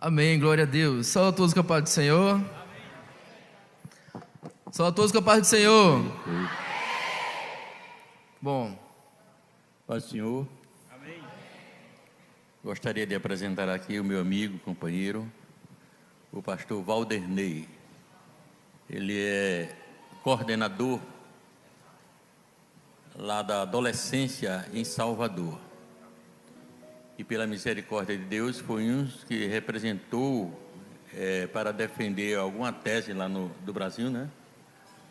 Amém, glória a Deus. Salve a todos com a paz do Senhor. Salve a todos com a paz do Senhor. Bom, Paz do Senhor. Gostaria de apresentar aqui o meu amigo, companheiro, o pastor Valderney. Ele é coordenador lá da adolescência em Salvador. E pela misericórdia de Deus foi um que representou para defender alguma tese lá do Brasil, né?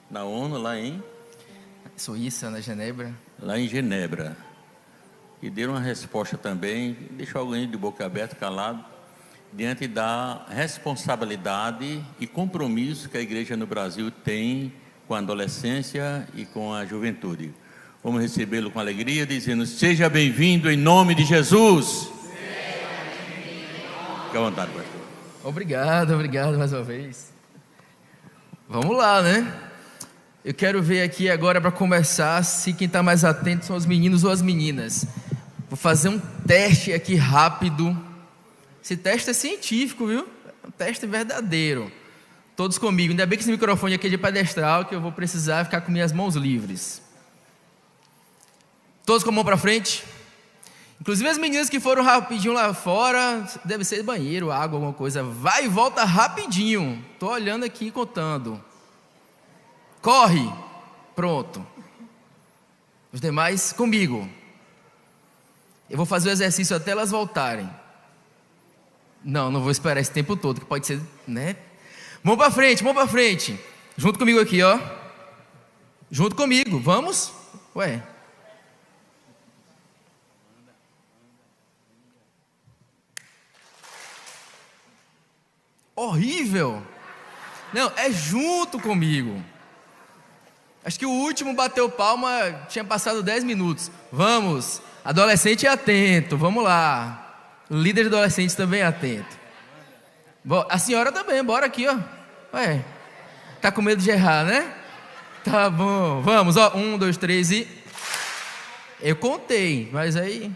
Na ONU, lá em Suíça, na Genebra. Lá em Genebra. E deu uma resposta também, deixou alguém de boca aberta, calado, diante da responsabilidade e compromisso que a igreja no Brasil tem com a adolescência e com a juventude. Vamos recebê-lo com alegria, dizendo: seja bem-vindo em nome de Jesus. Fique à vontade, pastor. Obrigado mais uma vez. Vamos lá, né? Eu quero ver aqui agora, para começar, se quem está mais atento são os meninos ou as meninas. Vou fazer um teste aqui rápido. Esse teste é científico, viu? É um teste verdadeiro. Todos comigo. Ainda bem que esse microfone aqui é de pedestral, que eu vou precisar ficar com minhas mãos livres. Todos com a mão para frente. Inclusive as meninas que foram rapidinho lá fora, deve ser banheiro, água, alguma coisa. Vai e volta rapidinho. Estou olhando aqui e contando. Corre. Pronto. Os demais comigo. Eu vou fazer o exercício até elas voltarem. Não vou esperar esse tempo todo, que pode ser, né? Mão para frente. Junto comigo aqui, ó. Junto comigo, vamos? Ué. Horrível. Não, é junto comigo. Acho que o último bateu palma, tinha passado 10 minutos. Vamos, adolescente é atento, vamos lá. Líder de adolescentes também é atento. A senhora também, bora aqui, ó. Ué, tá com medo de errar, né? Tá bom, vamos, ó. 1, 2, 3 e... Eu contei, mas aí...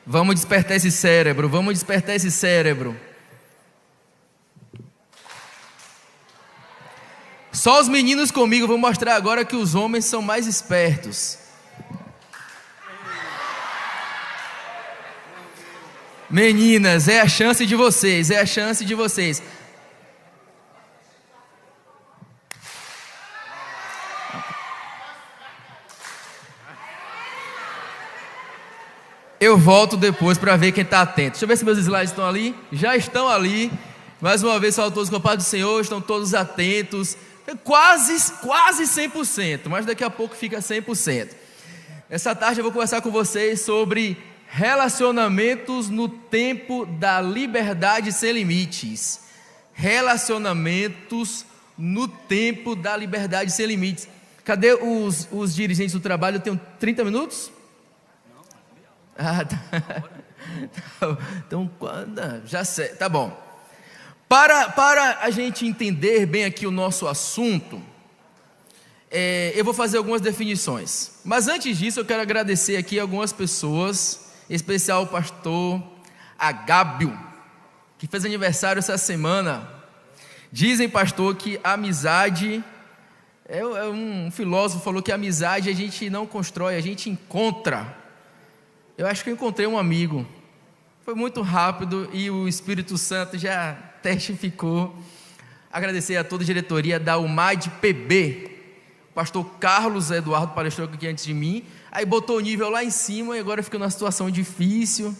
Vamos despertar esse cérebro. Só os meninos comigo, vou mostrar agora que os homens são mais espertos. Meninas, é a chance de vocês. Eu volto depois para ver quem está atento. Deixa eu ver se meus slides estão ali. Já estão ali. Mais uma vez, salve todos com a paz do Senhor. Estão todos atentos. Quase 100%, mas daqui a pouco fica 100%. Essa tarde eu vou conversar com vocês sobre relacionamentos no tempo da liberdade sem limites. Relacionamentos no tempo da liberdade sem limites. Cadê os dirigentes do trabalho? Eu tenho 30 minutos? Ah, tá. Então, já sei, tá bom. Para a gente entender bem aqui o nosso assunto, eu vou fazer algumas definições. Mas antes disso, eu quero agradecer aqui algumas pessoas, em especial o pastor Agábio, que fez aniversário essa semana. Dizem, pastor, que a amizade, um filósofo falou que a amizade a gente não constrói, a gente encontra. Eu acho que eu encontrei um amigo. Foi muito rápido e o Espírito Santo já testificou. Agradecer a toda a diretoria da UMAD PB. O pastor Carlos Eduardo palestrou aqui antes de mim. Aí botou o nível lá em cima e agora fica numa situação difícil.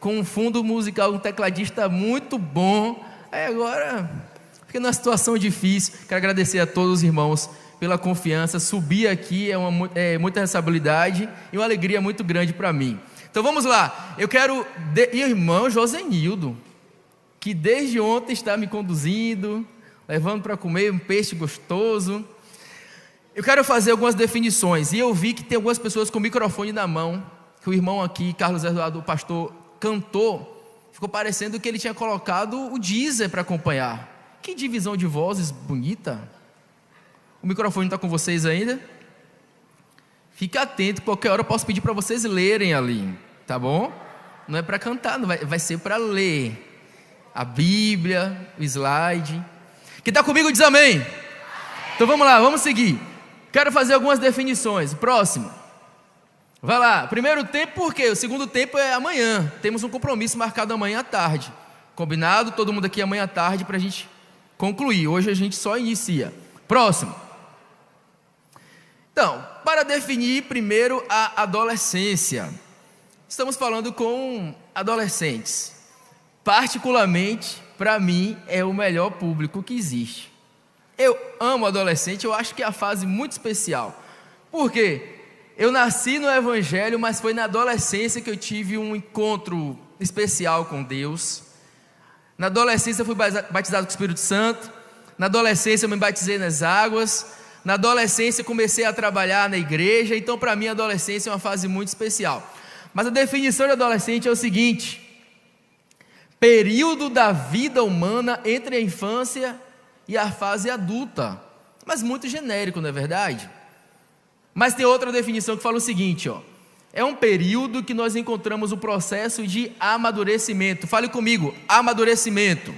Com um fundo musical, um tecladista muito bom. Aí agora fica numa situação difícil. Quero agradecer a todos os irmãos pela confiança. Subir aqui é muita responsabilidade e uma alegria muito grande para mim. Então vamos lá, eu quero, irmão Josenildo, que desde ontem está me conduzindo, levando para comer um peixe gostoso. Eu quero fazer algumas definições, e eu vi que tem algumas pessoas com o microfone na mão, que o irmão aqui, Carlos Eduardo, o pastor, cantou, ficou parecendo que ele tinha colocado o Deezer para acompanhar. Que divisão de vozes bonita. O microfone está com vocês ainda? Fica atento, qualquer hora eu posso pedir para vocês lerem ali, tá bom? Não é para cantar, não vai ser para ler a Bíblia, o slide. Quem está comigo diz amém. Então vamos lá, vamos seguir. Quero fazer algumas definições. Próximo. Vai lá. Primeiro tempo, por quê? O segundo tempo é amanhã. Temos um compromisso marcado amanhã à tarde. Combinado? Todo mundo aqui amanhã à tarde para a gente concluir. Hoje a gente só inicia. Próximo. Então, para definir primeiro a adolescência. Estamos falando com adolescentes. Particularmente, para mim, é o melhor público que existe. Eu amo adolescente, eu acho que é a fase muito especial. Por quê? Eu nasci no Evangelho, mas foi na adolescência que eu tive um encontro especial com Deus. Na adolescência eu fui batizado com o Espírito Santo. Na adolescência eu me batizei nas águas. Na adolescência eu comecei a trabalhar na igreja. Então, para mim, a adolescência é uma fase muito especial. Mas a definição de adolescente é o seguinte: período da vida humana entre a infância e a fase adulta. Mas muito genérico, não é verdade? Mas tem outra definição que fala o seguinte, ó: é um período que nós encontramos o processo de amadurecimento. Fale comigo, amadurecimento.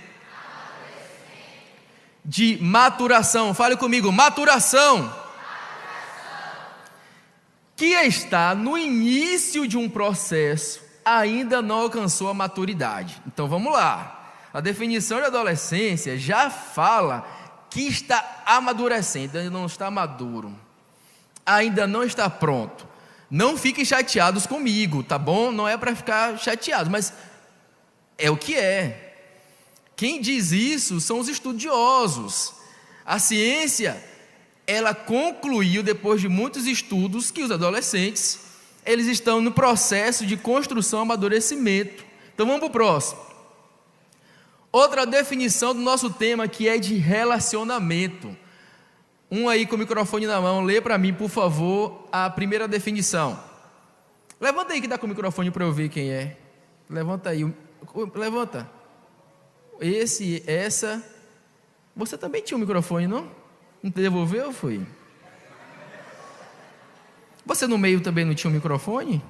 De maturação. Fale comigo, maturação. Que está no início de um processo, ainda não alcançou a maturidade. Então vamos lá. A definição de adolescência já fala que está amadurecendo, ainda não está maduro, ainda não está pronto. Não fiquem chateados comigo, tá bom? Não é para ficar chateados, mas é o que é. Quem diz isso são os estudiosos. A ciência, ela concluiu, depois de muitos estudos, que os adolescentes, eles estão no processo de construção e amadurecimento. Então vamos para o próximo. Outra definição do nosso tema, que é de relacionamento. Um aí com o microfone na mão, lê para mim, por favor, a primeira definição. Levanta aí que está com o microfone para eu ver quem é. Levanta aí, levanta. Essa. Você também tinha um microfone, não? Não te devolveu, foi? Você no meio também não tinha um microfone?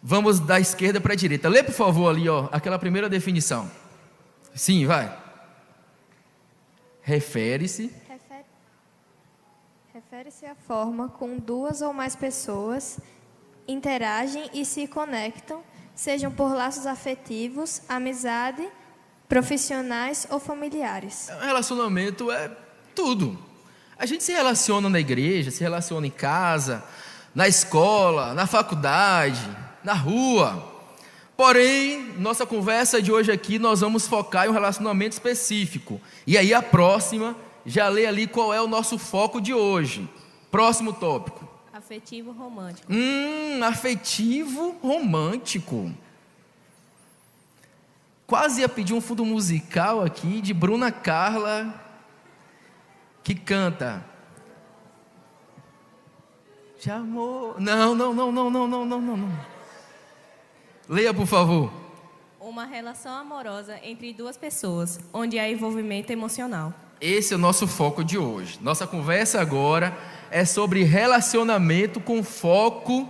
Vamos da esquerda para a direita. Lê, por favor, ali, ó, aquela primeira definição. Sim, vai. Refere-se à forma com duas ou mais pessoas interagem e se conectam, sejam por laços afetivos, amizade, profissionais ou familiares. Relacionamento é tudo. A gente se relaciona na igreja, se relaciona em casa, na escola, na faculdade, na rua. Porém, nossa conversa de hoje aqui, nós vamos focar em um relacionamento específico. E aí a próxima, já lê ali qual é o nosso foco de hoje. Próximo tópico. Afetivo romântico. Afetivo romântico. Quase ia pedir um fundo musical aqui de Bruna Carla, que canta. De amor. Não. Leia, por favor. Uma relação amorosa entre duas pessoas, onde há envolvimento emocional. Esse é o nosso foco de hoje. Nossa conversa agora é sobre relacionamento com foco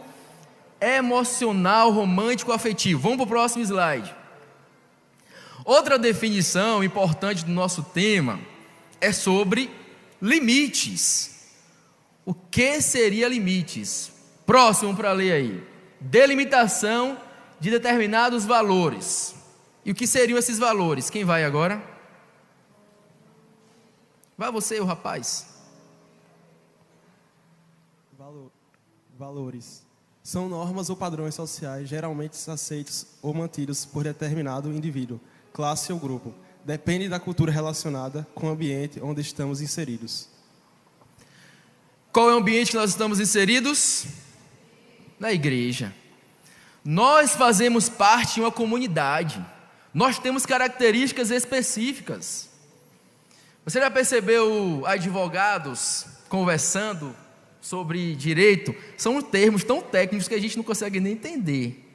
emocional, romântico, afetivo. Vamos para o próximo slide. Outra definição importante do nosso tema é sobre limites. O que seria limites? Próximo para ler aí. Delimitação de determinados valores. E o que seriam esses valores? Quem vai agora? Vai você, o rapaz. Valores. São normas ou padrões sociais geralmente aceitos ou mantidos por determinado indivíduo, classe ou grupo. Depende da cultura relacionada com o ambiente onde estamos inseridos. Qual é o ambiente que nós estamos inseridos? Na igreja. Nós fazemos parte de uma comunidade. Nós temos características específicas. Você já percebeu advogados conversando sobre direito? São termos tão técnicos que a gente não consegue nem entender.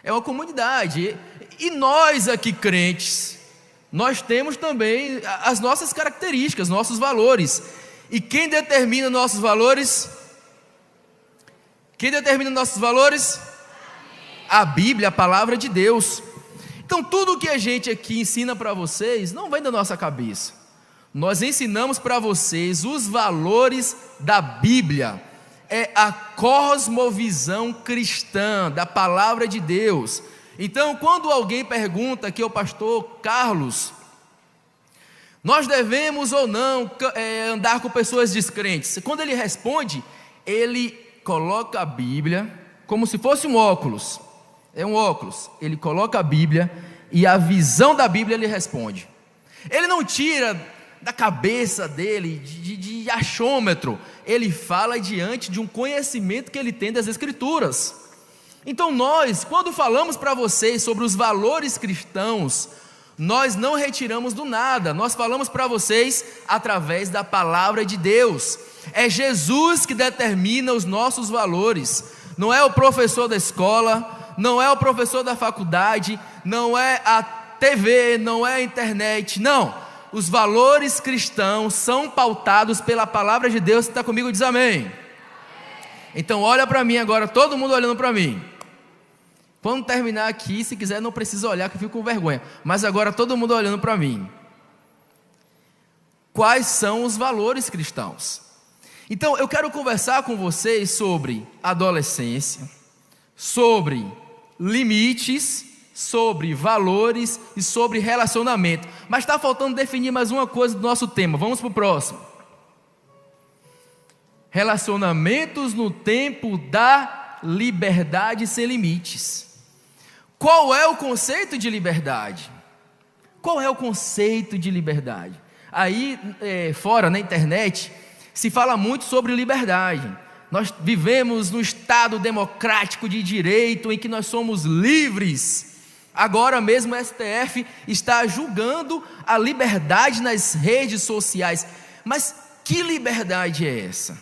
É uma comunidade. E nós aqui crentes, nós temos também as nossas características, nossos valores. E quem determina nossos valores? Quem determina nossos valores? A Bíblia, a palavra de Deus. Então tudo que a gente aqui ensina para vocês não vem da nossa cabeça. Nós ensinamos para vocês os valores da Bíblia. É a cosmovisão cristã da palavra de Deus. Então, quando alguém pergunta aqui ao pastor Carlos, nós devemos ou não andar com pessoas descrentes? Quando ele responde, ele coloca a Bíblia como se fosse um óculos. É um óculos. Ele coloca a Bíblia e a visão da Bíblia ele responde. Ele não tira da cabeça dele, de achômetro. Ele fala diante de um conhecimento que ele tem das Escrituras. Então nós, quando falamos para vocês sobre os valores cristãos, nós não retiramos do nada, nós falamos para vocês através da palavra de Deus. É Jesus que determina os nossos valores, não é o professor da escola, não é o professor da faculdade, não é a TV, não é a internet, não. Os valores cristãos são pautados pela palavra de Deus. Você está comigo? Diz amém. Então olha para mim agora, todo mundo olhando para mim. Quando terminar aqui, se quiser não precisa olhar que eu fico com vergonha, mas agora todo mundo olhando para mim. Quais são os valores cristãos? Então eu quero conversar com vocês sobre adolescência, sobre limites, sobre valores e sobre relacionamento. Mas está faltando definir mais uma coisa do nosso tema. Vamos para o próximo. Relacionamentos no tempo da liberdade sem limites. Qual é o conceito de liberdade? Qual é o conceito de liberdade? Aí, fora na internet, se fala muito sobre liberdade. Nós vivemos num Estado democrático de direito em que nós somos livres. Agora mesmo o STF está julgando a liberdade nas redes sociais. Mas que liberdade é essa?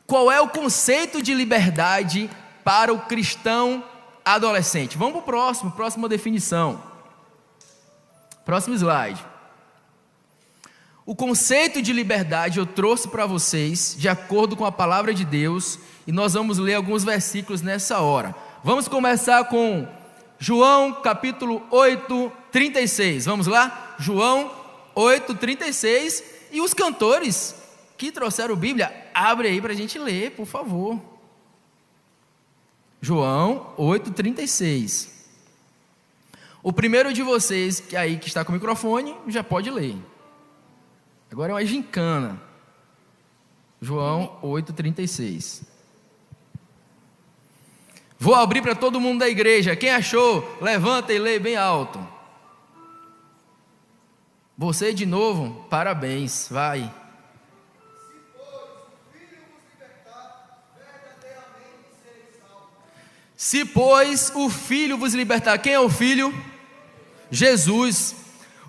Qual é o conceito de liberdade para o cristão adolescente? Vamos para o próxima definição. Próximo slide. O conceito de liberdade eu trouxe para vocês de acordo com a palavra de Deus, e nós vamos ler alguns versículos nessa hora. Vamos começar com João capítulo 8, 36, vamos lá? João 8, 36, e os cantores que trouxeram Bíblia, abre aí para a gente ler, por favor. João 8, 36. O primeiro de vocês, que está com o microfone, já pode ler. Agora é uma gincana. João 8, 36. Vou abrir para todo mundo da igreja. Quem achou, levanta e lê bem alto. Você de novo, parabéns, vai. Se pois o Filho vos libertar, quem é o Filho? Jesus.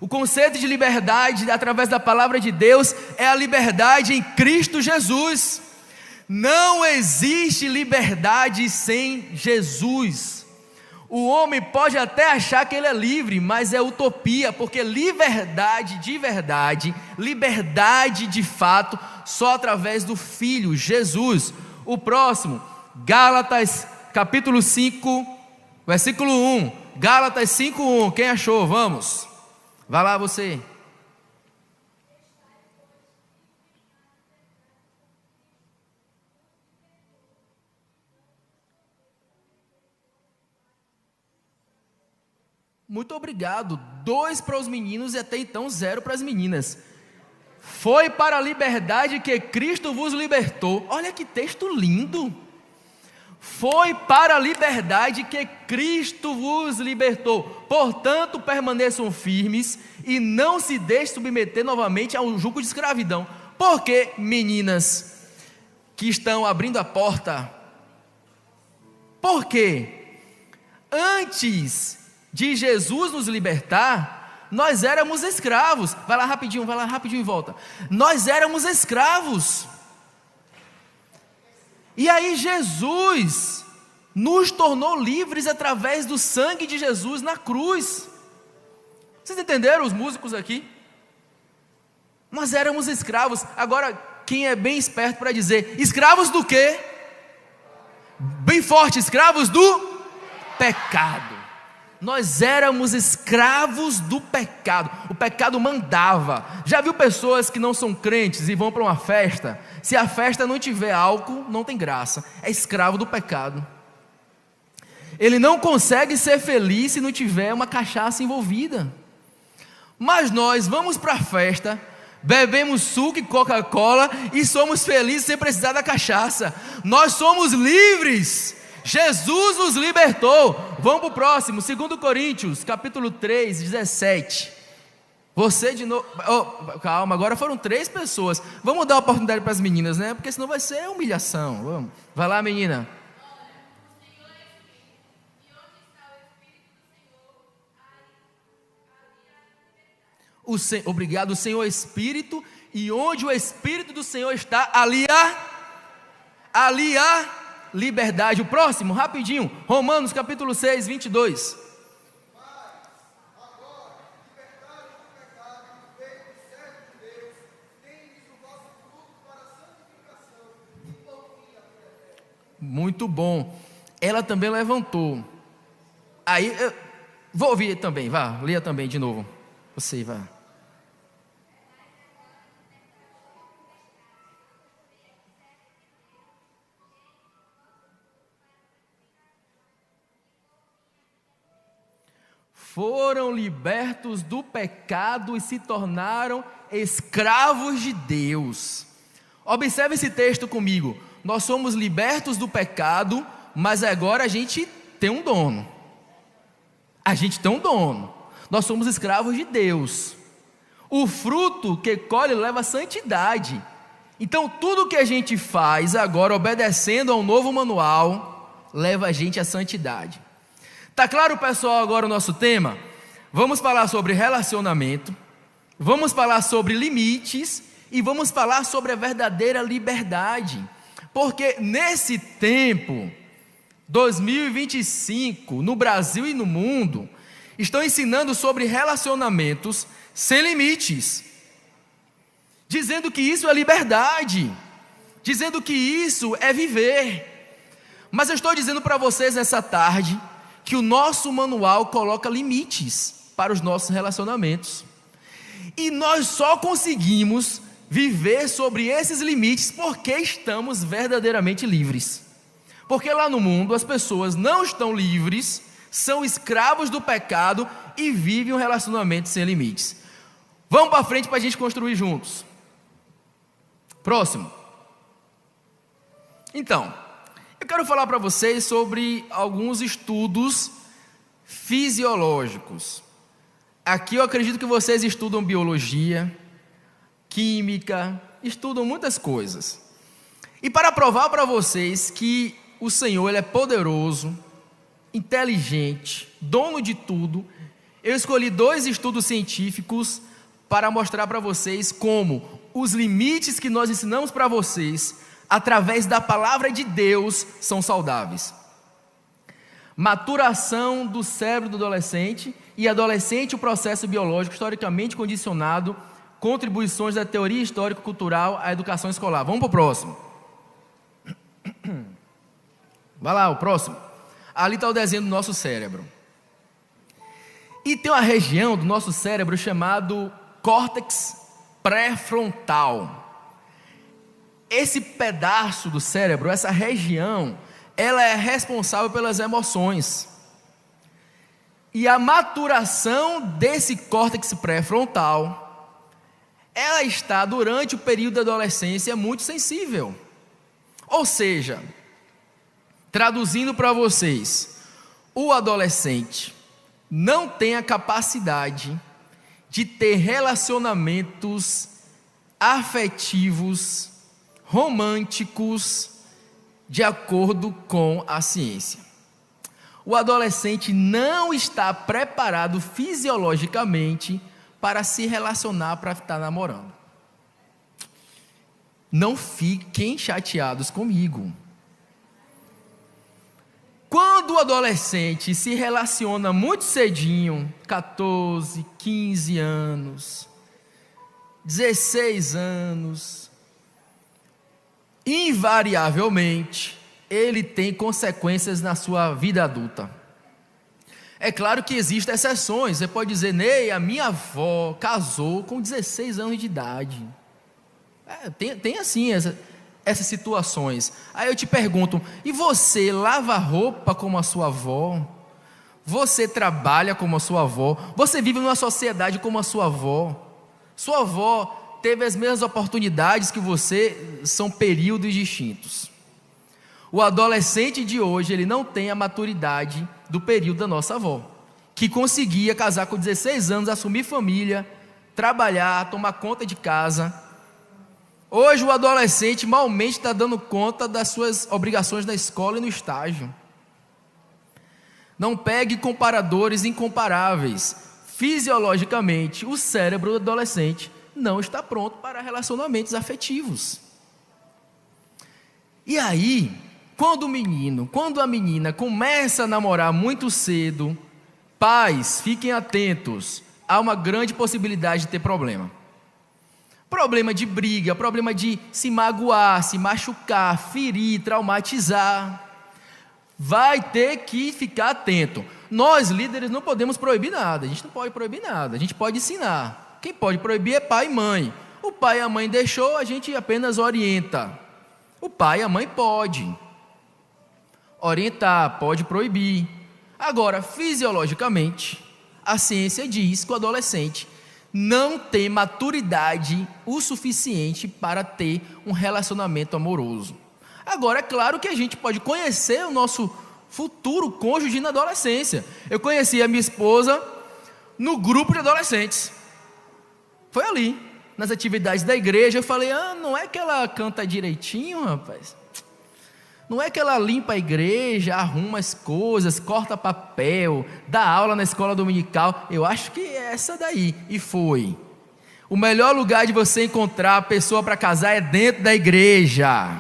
O conceito de liberdade através da palavra de Deus é a liberdade em Cristo Jesus. Não existe liberdade sem Jesus. O homem pode até achar que ele é livre, mas é utopia, porque liberdade de verdade, liberdade de fato, só através do Filho Jesus. O próximo, Gálatas capítulo 5, versículo 1. Gálatas 5, 1. Quem achou? Vamos. Vai lá você. Muito obrigado. 2 para os meninos e até então 0 para as meninas. Foi para a liberdade que Cristo vos libertou. Olha que texto lindo. Foi para a liberdade que Cristo vos libertou. Portanto, permaneçam firmes e não se deixem submeter novamente ao jugo de escravidão. Porque, meninas que estão abrindo a porta, porque antes de Jesus nos libertar, nós éramos escravos. Vai lá rapidinho e volta. Nós éramos escravos. E aí Jesus nos tornou livres através do sangue de Jesus na cruz. Vocês entenderam, os músicos aqui? Nós éramos escravos. Agora, quem é bem esperto para dizer: escravos do quê? Bem forte, escravos do pecado. Nós éramos escravos do pecado. O pecado mandava. Já viu pessoas que não são crentes e vão para uma festa? Se a festa não tiver álcool, não tem graça. É escravo do pecado. Ele não consegue ser feliz se não tiver uma cachaça envolvida. Mas nós vamos para a festa, bebemos suco e Coca-Cola e somos felizes sem precisar da cachaça. Nós somos livres. Jesus nos libertou. Vamos para o próximo, 2 Coríntios, capítulo 3, 17. Você de novo, calma, agora foram 3 pessoas. Vamos dar oportunidade para as meninas, né? Porque senão vai ser humilhação. Vamos. Vai lá, menina. Obrigado, o Senhor Espírito, e onde o Espírito do Senhor está, ali há liberdade. O próximo, rapidinho, Romanos capítulo 6, 22. Muito bom. Ela também levantou. Aí, vou ouvir também, vá, leia também de novo. Você vai. Foram libertos do pecado e se tornaram escravos de Deus. Observe esse texto comigo. Nós somos libertos do pecado, mas agora a gente tem um dono. A gente tem um dono. Nós somos escravos de Deus. O fruto que colhe leva a santidade. Então tudo que a gente faz agora, obedecendo ao novo manual, leva a gente à santidade. Tá claro, pessoal, agora o nosso tema? Vamos falar sobre relacionamento, vamos falar sobre limites e vamos falar sobre a verdadeira liberdade. Porque nesse tempo, 2025, no Brasil e no mundo, estão ensinando sobre relacionamentos sem limites, dizendo que isso é liberdade, dizendo que isso é viver. Mas eu estou dizendo para vocês nessa tarde que o nosso manual coloca limites para os nossos relacionamentos. E nós só conseguimos viver sobre esses limites porque estamos verdadeiramente livres. Porque lá no mundo as pessoas não estão livres, são escravos do pecado e vivem um relacionamento sem limites. Vamos para frente para a gente construir juntos. Próximo. Então, eu quero falar para vocês sobre alguns estudos fisiológicos. Aqui eu acredito que vocês estudam biologia, química, estudam muitas coisas. E para provar para vocês que o Senhor ele é poderoso, inteligente, dono de tudo, eu escolhi 2 estudos científicos para mostrar para vocês como os limites que nós ensinamos para vocês, através da palavra de Deus, são saudáveis. Maturação do cérebro do adolescente e adolescente, o processo biológico historicamente condicionado, contribuições da teoria histórico-cultural à educação escolar. Vamos para o próximo. Vai lá, o próximo. Ali está o desenho do nosso cérebro. E tem uma região do nosso cérebro chamado córtex pré-frontal. Esse pedaço do cérebro, essa região, ela é responsável pelas emoções. E a maturação desse córtex pré-frontal, ela está durante o período da adolescência muito sensível. Ou seja, traduzindo para vocês, o adolescente não tem a capacidade de ter relacionamentos afetivos, românticos, de acordo com a ciência. O adolescente não está preparado fisiologicamente para se relacionar, para estar namorando. Não fiquem chateados comigo. Quando o adolescente se relaciona muito cedinho, 14, 15 anos, 16 anos, invariavelmente, ele tem consequências na sua vida adulta. É claro que existem exceções. Você pode dizer, Ney, a minha avó casou com 16 anos de idade. Tem assim essas situações. Aí eu te pergunto, e você lava roupa como a sua avó? Você trabalha como a sua avó? Você vive numa sociedade como a sua avó? Sua avó teve as mesmas oportunidades que você, são períodos distintos. O adolescente de hoje, ele não tem a maturidade do período da nossa avó, que conseguia casar com 16 anos, assumir família, trabalhar, tomar conta de casa. Hoje o adolescente malmente está dando conta das suas obrigações na escola e no estágio. Não pegue comparadores incomparáveis. Fisiologicamente, o cérebro do adolescente não está pronto para relacionamentos afetivos. E aí, quando a menina começa a namorar muito cedo, pais, fiquem atentos, há uma grande possibilidade de ter problema. Problema de briga, problema de se magoar, se machucar, ferir, traumatizar. Vai ter que ficar atento. Nós, líderes, não podemos proibir nada. A gente não pode proibir nada. A gente pode ensinar. Quem pode proibir é pai e mãe. O pai e a mãe deixou, a gente apenas orienta. O pai e a mãe pode orientar, pode proibir. Agora, fisiologicamente, a ciência diz que o adolescente não tem maturidade o suficiente para ter um relacionamento amoroso. Agora, é claro que a gente pode conhecer o nosso futuro cônjuge na adolescência. Eu conheci a minha esposa no grupo de adolescentes. Foi ali, nas atividades da igreja. Eu falei, não é que ela canta direitinho, rapaz? Não é que ela limpa a igreja, arruma as coisas, corta papel, dá aula na escola dominical? Eu acho que é essa daí. E foi. O melhor lugar de você encontrar a pessoa para casar é dentro da igreja.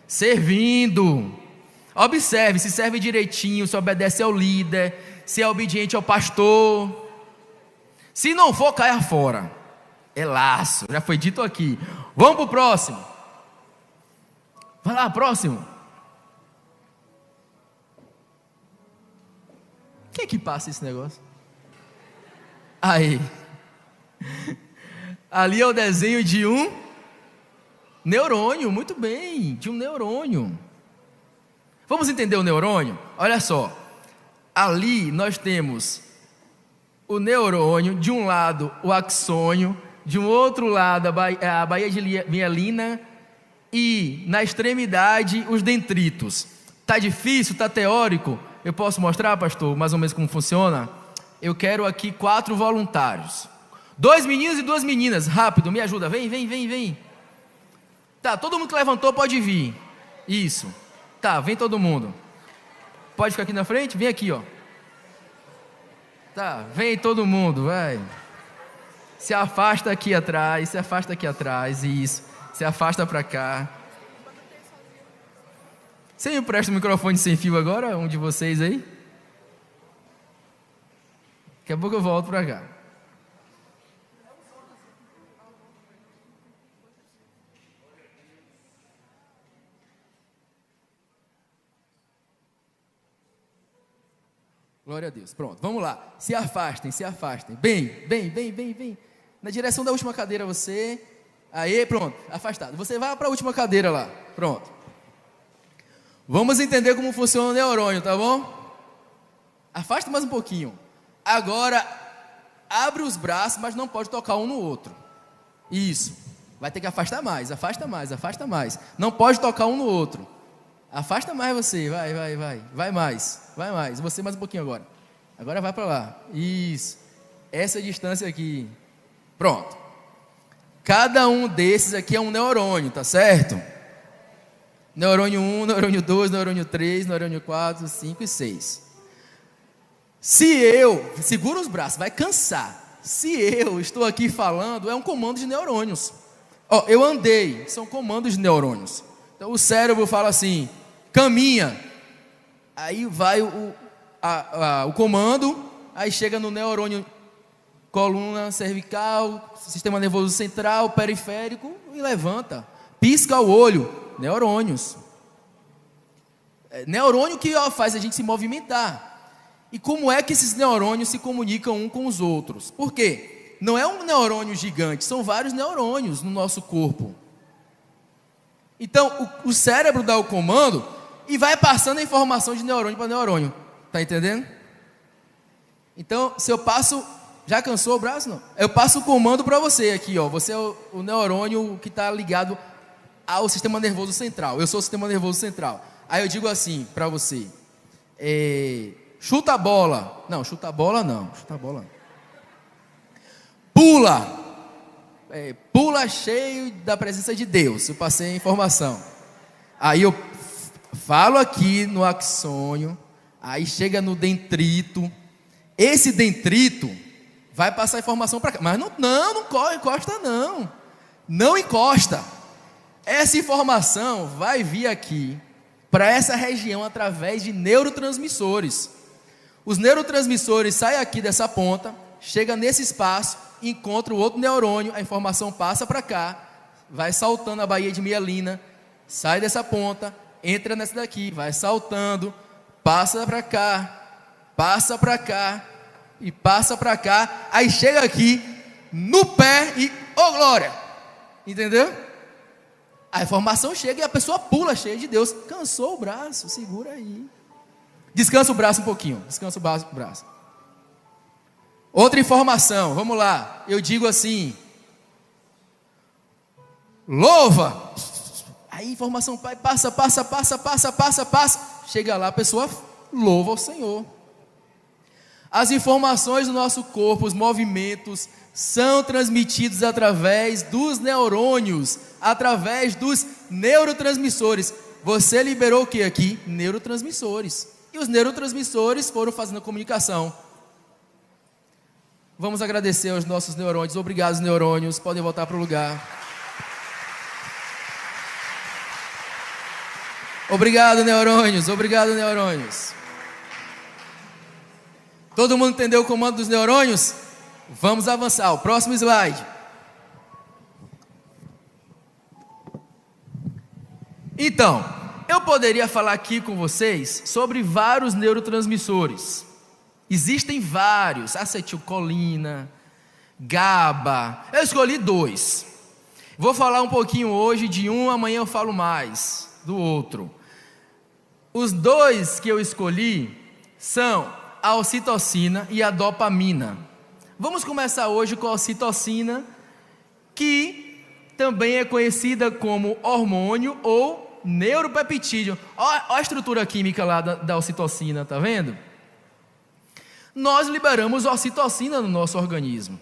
Servindo. Observe, se serve direitinho, se obedece ao líder, se é obediente ao pastor. Se não for, caia fora. É laço, já foi dito aqui. Vamos para o próximo. Vai lá, próximo. Quem é que passa esse negócio? Aí. Ali é o desenho de um neurônio, muito bem, de um neurônio. Vamos entender o neurônio? Olha só. Ali nós temos o neurônio, de um lado o axônio, de um outro lado a baía de mielina e na extremidade os dendritos. Está difícil? Está teórico? Eu posso mostrar, pastor, mais ou menos como funciona? Eu quero aqui 4 voluntários. 2 meninos e 2 meninas, rápido, me ajuda, vem. Tá, todo mundo que levantou pode vir. Isso. Tá, vem todo mundo. Pode ficar aqui na frente? Vem aqui, ó. Tá, vem todo mundo, vai. Se afasta aqui atrás, isso. Se afasta para cá. Você me empresta o microfone sem fio agora, um de vocês aí? Daqui a pouco eu volto para cá. Glória a Deus. Pronto, vamos lá. Se afastem. Bem. Na direção da última cadeira você. Aí, pronto, afastado. Você vai para a última cadeira lá. Pronto. Vamos entender como funciona o neurônio, tá bom? Afasta mais um pouquinho. Agora, abre os braços, mas não pode tocar um no outro. Isso. Vai ter que afastar mais. Não pode tocar um no outro. Afasta mais você, vai mais, você mais um pouquinho agora vai para lá, isso, essa distância aqui, pronto, cada um desses aqui é um neurônio, tá certo? Neurônio 1, neurônio 2, neurônio 3, neurônio 4, 5 e 6, segura os braços, vai cansar, se eu estou aqui falando, é um comando de neurônios, eu andei, são comandos de neurônios. Então o cérebro fala assim, caminha, aí vai o comando, aí chega no neurônio, coluna cervical, sistema nervoso central, periférico, e levanta. pisca o olho, neurônios. Neurônio que faz a gente se movimentar. E como é que esses neurônios se comunicam uns com os outros? Por quê? Não é um neurônio gigante, são vários neurônios no nosso corpo. Então, o cérebro dá o comando e vai passando a informação de neurônio para neurônio. Tá entendendo? Então, se eu passo... Já cansou o braço? Não. Eu passo o comando para você aqui, ó. Você é o neurônio que está ligado ao sistema nervoso central. Eu sou o sistema nervoso central. Aí eu digo assim para você: chuta a bola. Não, chuta a bola não. Chuta a bola não. Pula. Pula cheio da presença de Deus. Eu passei a informação. Aí eu falo aqui no axônio. Aí chega no dendrito. Esse dendrito vai passar a informação para cá. Mas não encosta não. Não encosta. Essa informação vai vir aqui para essa região através de neurotransmissores. Os neurotransmissores saem aqui dessa ponta, chega nesse espaço, encontra o outro neurônio, a informação passa para cá, vai saltando a baía de mielina, sai dessa ponta, entra nessa daqui, vai saltando, passa para cá e passa para cá, aí chega aqui no pé e glória, entendeu? A informação chega e a pessoa pula cheia de Deus. Cansou o braço, segura aí, descansa o braço um pouquinho, descansa o braço. Outra informação, vamos lá, eu digo assim: louva. Aí a informação passa, chega lá, a pessoa louva ao Senhor. As informações do nosso corpo, os movimentos, são transmitidos através dos neurônios, através dos neurotransmissores. Você liberou o que aqui? Neurotransmissores. E os neurotransmissores foram fazendo a comunicação. Vamos agradecer aos nossos neurônios. Obrigado, neurônios. Podem voltar para o lugar. Obrigado, neurônios. Obrigado, neurônios. Todo mundo entendeu o comando dos neurônios? Vamos avançar. O próximo slide. Então, eu poderia falar aqui com vocês sobre vários neurotransmissores. Existem vários: acetilcolina, GABA. Eu escolhi 2. Vou falar um pouquinho hoje de um, amanhã eu falo mais do outro. Os 2 que eu escolhi são a ocitocina e a dopamina. Vamos começar hoje com a ocitocina, que também é conhecida como hormônio ou neuropeptídeo. Olha a estrutura química lá da ocitocina, tá vendo? Nós liberamos ocitocina no nosso organismo.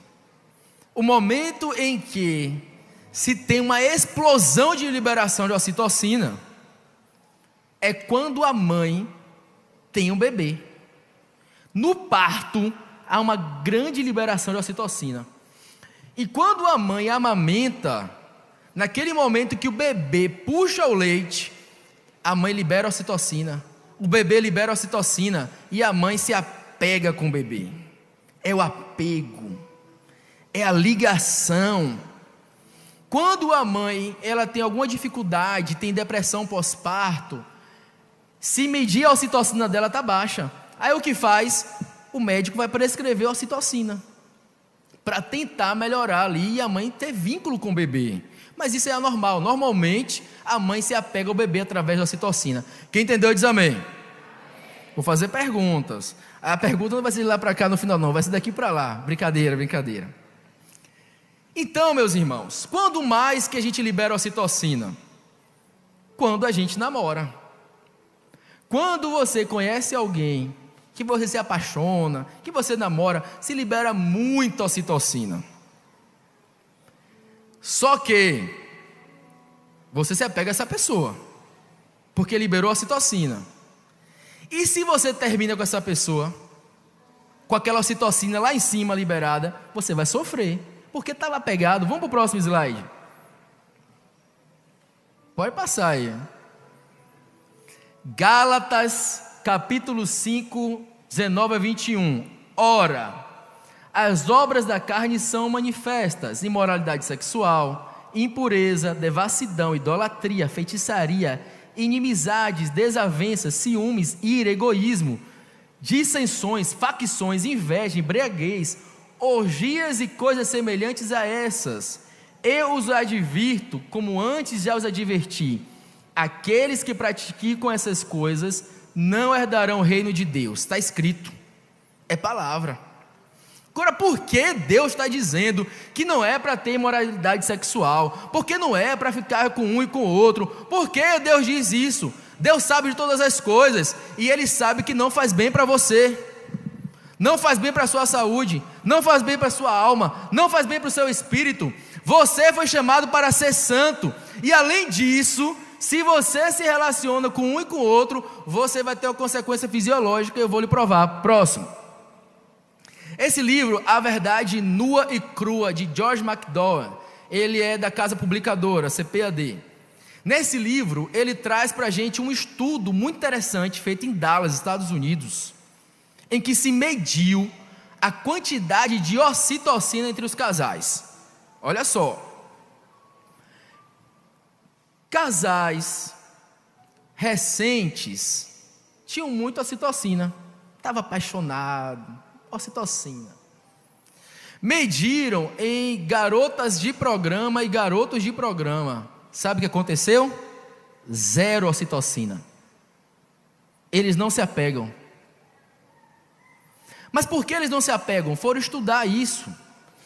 O momento em que se tem uma explosão de liberação de ocitocina é quando a mãe tem um bebê. No parto, há uma grande liberação de ocitocina. E quando a mãe amamenta, naquele momento que o bebê puxa o leite, a mãe libera ocitocina, o bebê libera ocitocina e a mãe se apega com o bebê. É o apego, é a ligação. Quando a mãe ela tem alguma dificuldade, tem depressão pós-parto, se medir a ocitocina dela está baixa. Aí o que faz? O médico vai prescrever ocitocina para tentar melhorar ali e a mãe ter vínculo com o bebê. Mas isso é anormal. Normalmente a mãe se apega ao bebê através da ocitocina. Quem entendeu diz amém. Vou fazer perguntas. A pergunta não vai ser de lá para cá no final não, vai ser daqui para lá. Brincadeira. Então, meus irmãos, quando mais que a gente libera ocitocina? Quando a gente namora. Quando você conhece alguém, que você se apaixona, que você namora, se libera muita ocitocina. Só que você se apega a essa pessoa, porque liberou ocitocina. E se você termina com essa pessoa, com aquela ocitocina lá em cima liberada, você vai sofrer, porque estava apegado. Vamos para o próximo slide. Pode passar aí. Gálatas, capítulo 5, 19 a 21. Ora, as obras da carne são manifestas: imoralidade sexual, impureza, devassidão, idolatria, feitiçaria, inimizades, desavenças, ciúmes, ira, egoísmo, dissensões, facções, inveja, embriaguez, orgias e coisas semelhantes a essas. Eu os advirto, como antes já os adverti: aqueles que praticam essas coisas não herdarão o reino de Deus. Está escrito, é palavra. Agora, por que Deus está dizendo que não é para ter imoralidade sexual? Por que não é para ficar com um e com o outro? Por que Deus diz isso? Deus sabe de todas as coisas, e Ele sabe que não faz bem para você, não faz bem para a sua saúde, não faz bem para a sua alma, não faz bem para o seu espírito. Você foi chamado para ser santo, e além disso, se você se relaciona com um e com o outro, você vai ter uma consequência fisiológica, eu vou lhe provar. Próximo. Esse livro, A Verdade Nua e Crua, de George McDowell, ele é da Casa Publicadora, CPAD. Nesse livro, ele traz para a gente um estudo muito interessante, feito em Dallas, Estados Unidos, em que se mediu a quantidade de ocitocina entre os casais. Olha só. Casais recentes tinham muita ocitocina, estava apaixonado, ocitocina. Mediram em garotas de programa e garotos de programa. Sabe o que aconteceu? 0 ocitocina. Eles não se apegam. Mas por que eles não se apegam? Foram estudar isso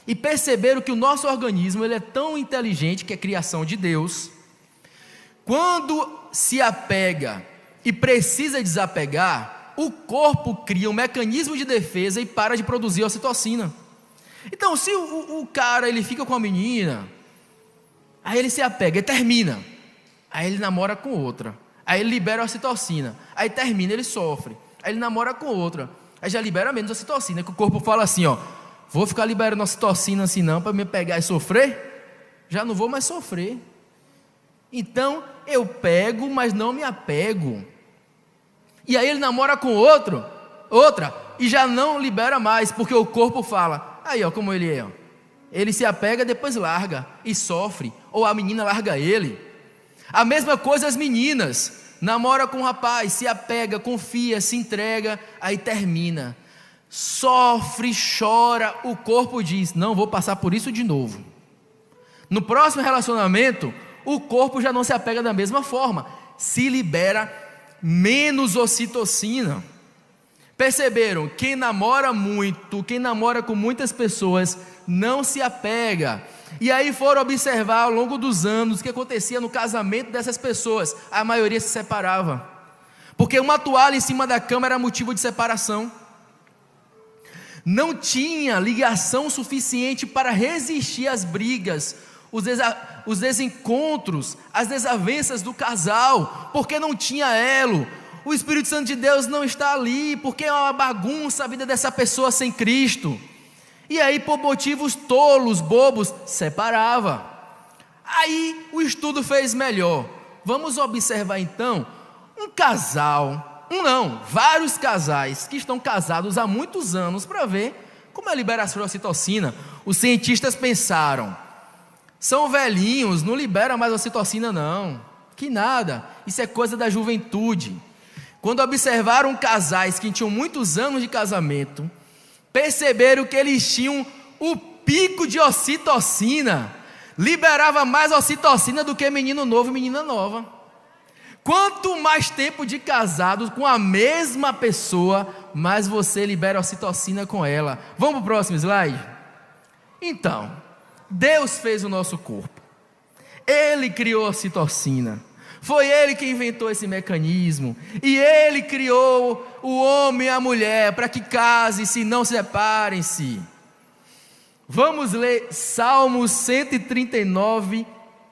e perceberam que o nosso organismo ele é tão inteligente, que é criação de Deus. Quando se apega e precisa desapegar, o corpo cria um mecanismo de defesa e para de produzir ocitocina. Então, se o cara ele fica com a menina, aí ele se apega e termina, aí ele namora com outra, aí ele libera a ocitocina, aí termina, ele sofre, aí ele namora com outra, aí já libera menos ocitocina, que o corpo fala assim, ó, vou ficar liberando ocitocina assim não, para me pegar e sofrer, já não vou mais sofrer. Então, eu pego, mas não me apego. E aí ele namora com outra, e já não libera mais, porque o corpo fala, aí ó, como ele é, ó. Ele se apega, depois larga, e sofre, ou a menina larga ele. A mesma coisa as meninas, namora com um rapaz, se apega, confia, se entrega, aí termina. Sofre, chora, o corpo diz, não vou passar por isso de novo. No próximo relacionamento, o corpo já não se apega da mesma forma, se libera menos ocitocina. Perceberam? Quem namora muito, quem namora com muitas pessoas, não se apega. E aí foram observar ao longo dos anos o que acontecia no casamento dessas pessoas. A maioria se separava, porque uma toalha em cima da cama era motivo de separação. Não tinha ligação suficiente para resistir às brigas, os desencontros, as desavenças do casal, porque não tinha elo. O Espírito Santo de Deus não está ali, porque é uma bagunça a vida dessa pessoa sem Cristo. E aí, por motivos tolos, bobos, separava. Aí o estudo fez melhor. Vamos observar então vários casais que estão casados há muitos anos, para ver como é a liberação da ocitocina. Os cientistas pensaram, são velhinhos, não libera mais ocitocina não, que nada, isso é coisa da juventude. Quando observaram casais que tinham muitos anos de casamento, perceberam que eles tinham o pico de ocitocina, liberava mais ocitocina do que menino novo e menina nova. Quanto mais tempo de casado com a mesma pessoa, mais você libera ocitocina com ela. Vamos para o próximo slide? Então, Deus fez o nosso corpo, Ele criou a ocitocina, foi Ele que inventou esse mecanismo, e Ele criou o homem e a mulher para que casem-se e não separem-se. Vamos ler Salmos 139,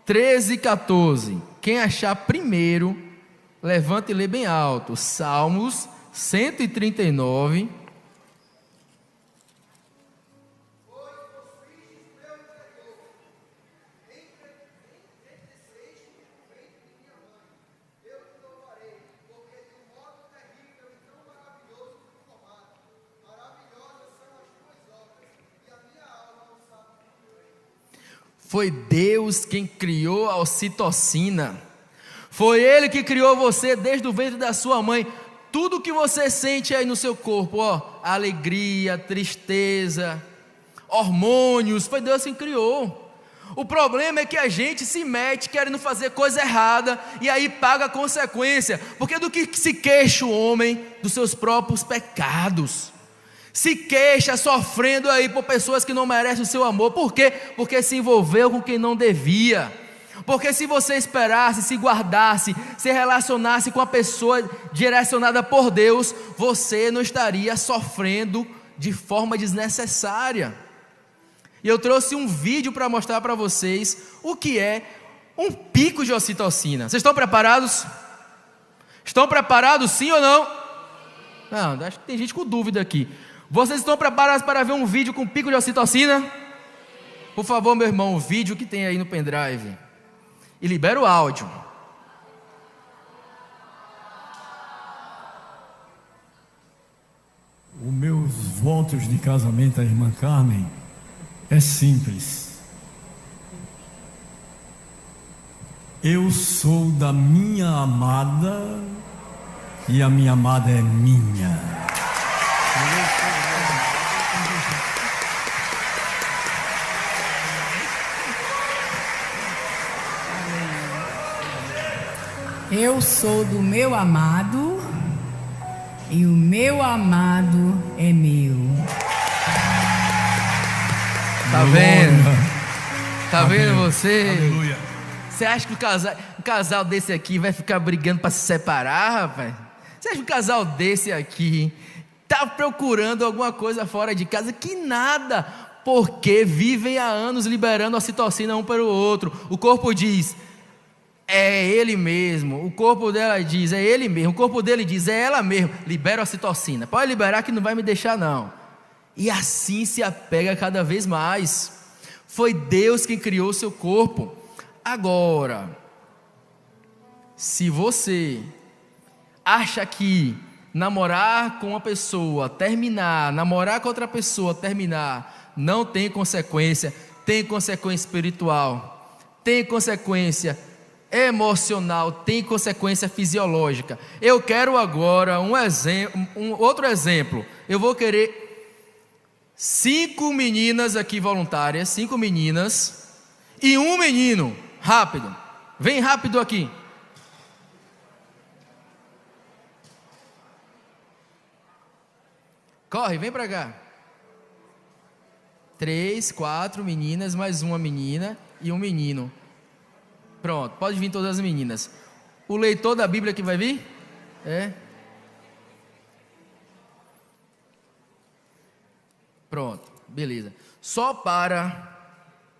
13 e 14. Quem achar primeiro, levanta e lê bem alto. Salmos 139. Foi Deus quem criou a ocitocina. Foi Ele que criou você desde o ventre da sua mãe. Tudo que você sente aí no seu corpo, alegria, tristeza, hormônios, foi Deus quem criou. O problema é que a gente se mete querendo fazer coisa errada e aí paga a consequência. Porque do que se queixa o homem? Dos seus próprios pecados. Se queixa sofrendo aí por pessoas que não merecem o seu amor. Por quê? Porque se envolveu com quem não devia. Porque se você esperasse, se guardasse, se relacionasse com a pessoa direcionada por Deus, você não estaria sofrendo de forma desnecessária. E eu trouxe um vídeo para mostrar para vocês o que é um pico de ocitocina. Vocês estão preparados? Estão preparados sim ou não? Não, acho que tem gente com dúvida aqui. Vocês estão preparados para ver um vídeo com pico de ocitocina? Por favor, meu irmão, o vídeo que tem aí no pendrive. E libera o áudio. Os meus votos de casamento à irmã Carmen é simples. Eu sou da minha amada e a minha amada é minha. Eu sou do meu amado e o meu amado é meu. Tá vendo? Tá vendo Amém. você? Aleluia. Você acha que um casal desse aqui vai ficar brigando para se separar, rapaz? Você acha que um casal desse aqui tá procurando alguma coisa fora de casa? Que nada, porque vivem há anos liberando a ocitocina um para o outro. O corpo diz, é ele mesmo. O corpo dela diz, é ele mesmo. O corpo dele diz, é ela mesmo. Libera a ocitocina. Pode liberar que não vai me deixar não. E assim se apega cada vez mais. Foi Deus quem criou o seu corpo. Agora, se você acha que namorar com uma pessoa, terminar, namorar com outra pessoa, terminar, não tem consequência espiritual, tem consequência emocional, tem consequência fisiológica. Eu quero agora outro exemplo. Eu vou querer 5 meninas aqui voluntárias, 5 meninas e um menino. Rápido, vem rápido aqui. Corre, vem pra cá. 3, 4 meninas, mais uma menina e um menino. Pronto, pode vir todas as meninas. O leitor da Bíblia que vai vir? É. Pronto, beleza. Só para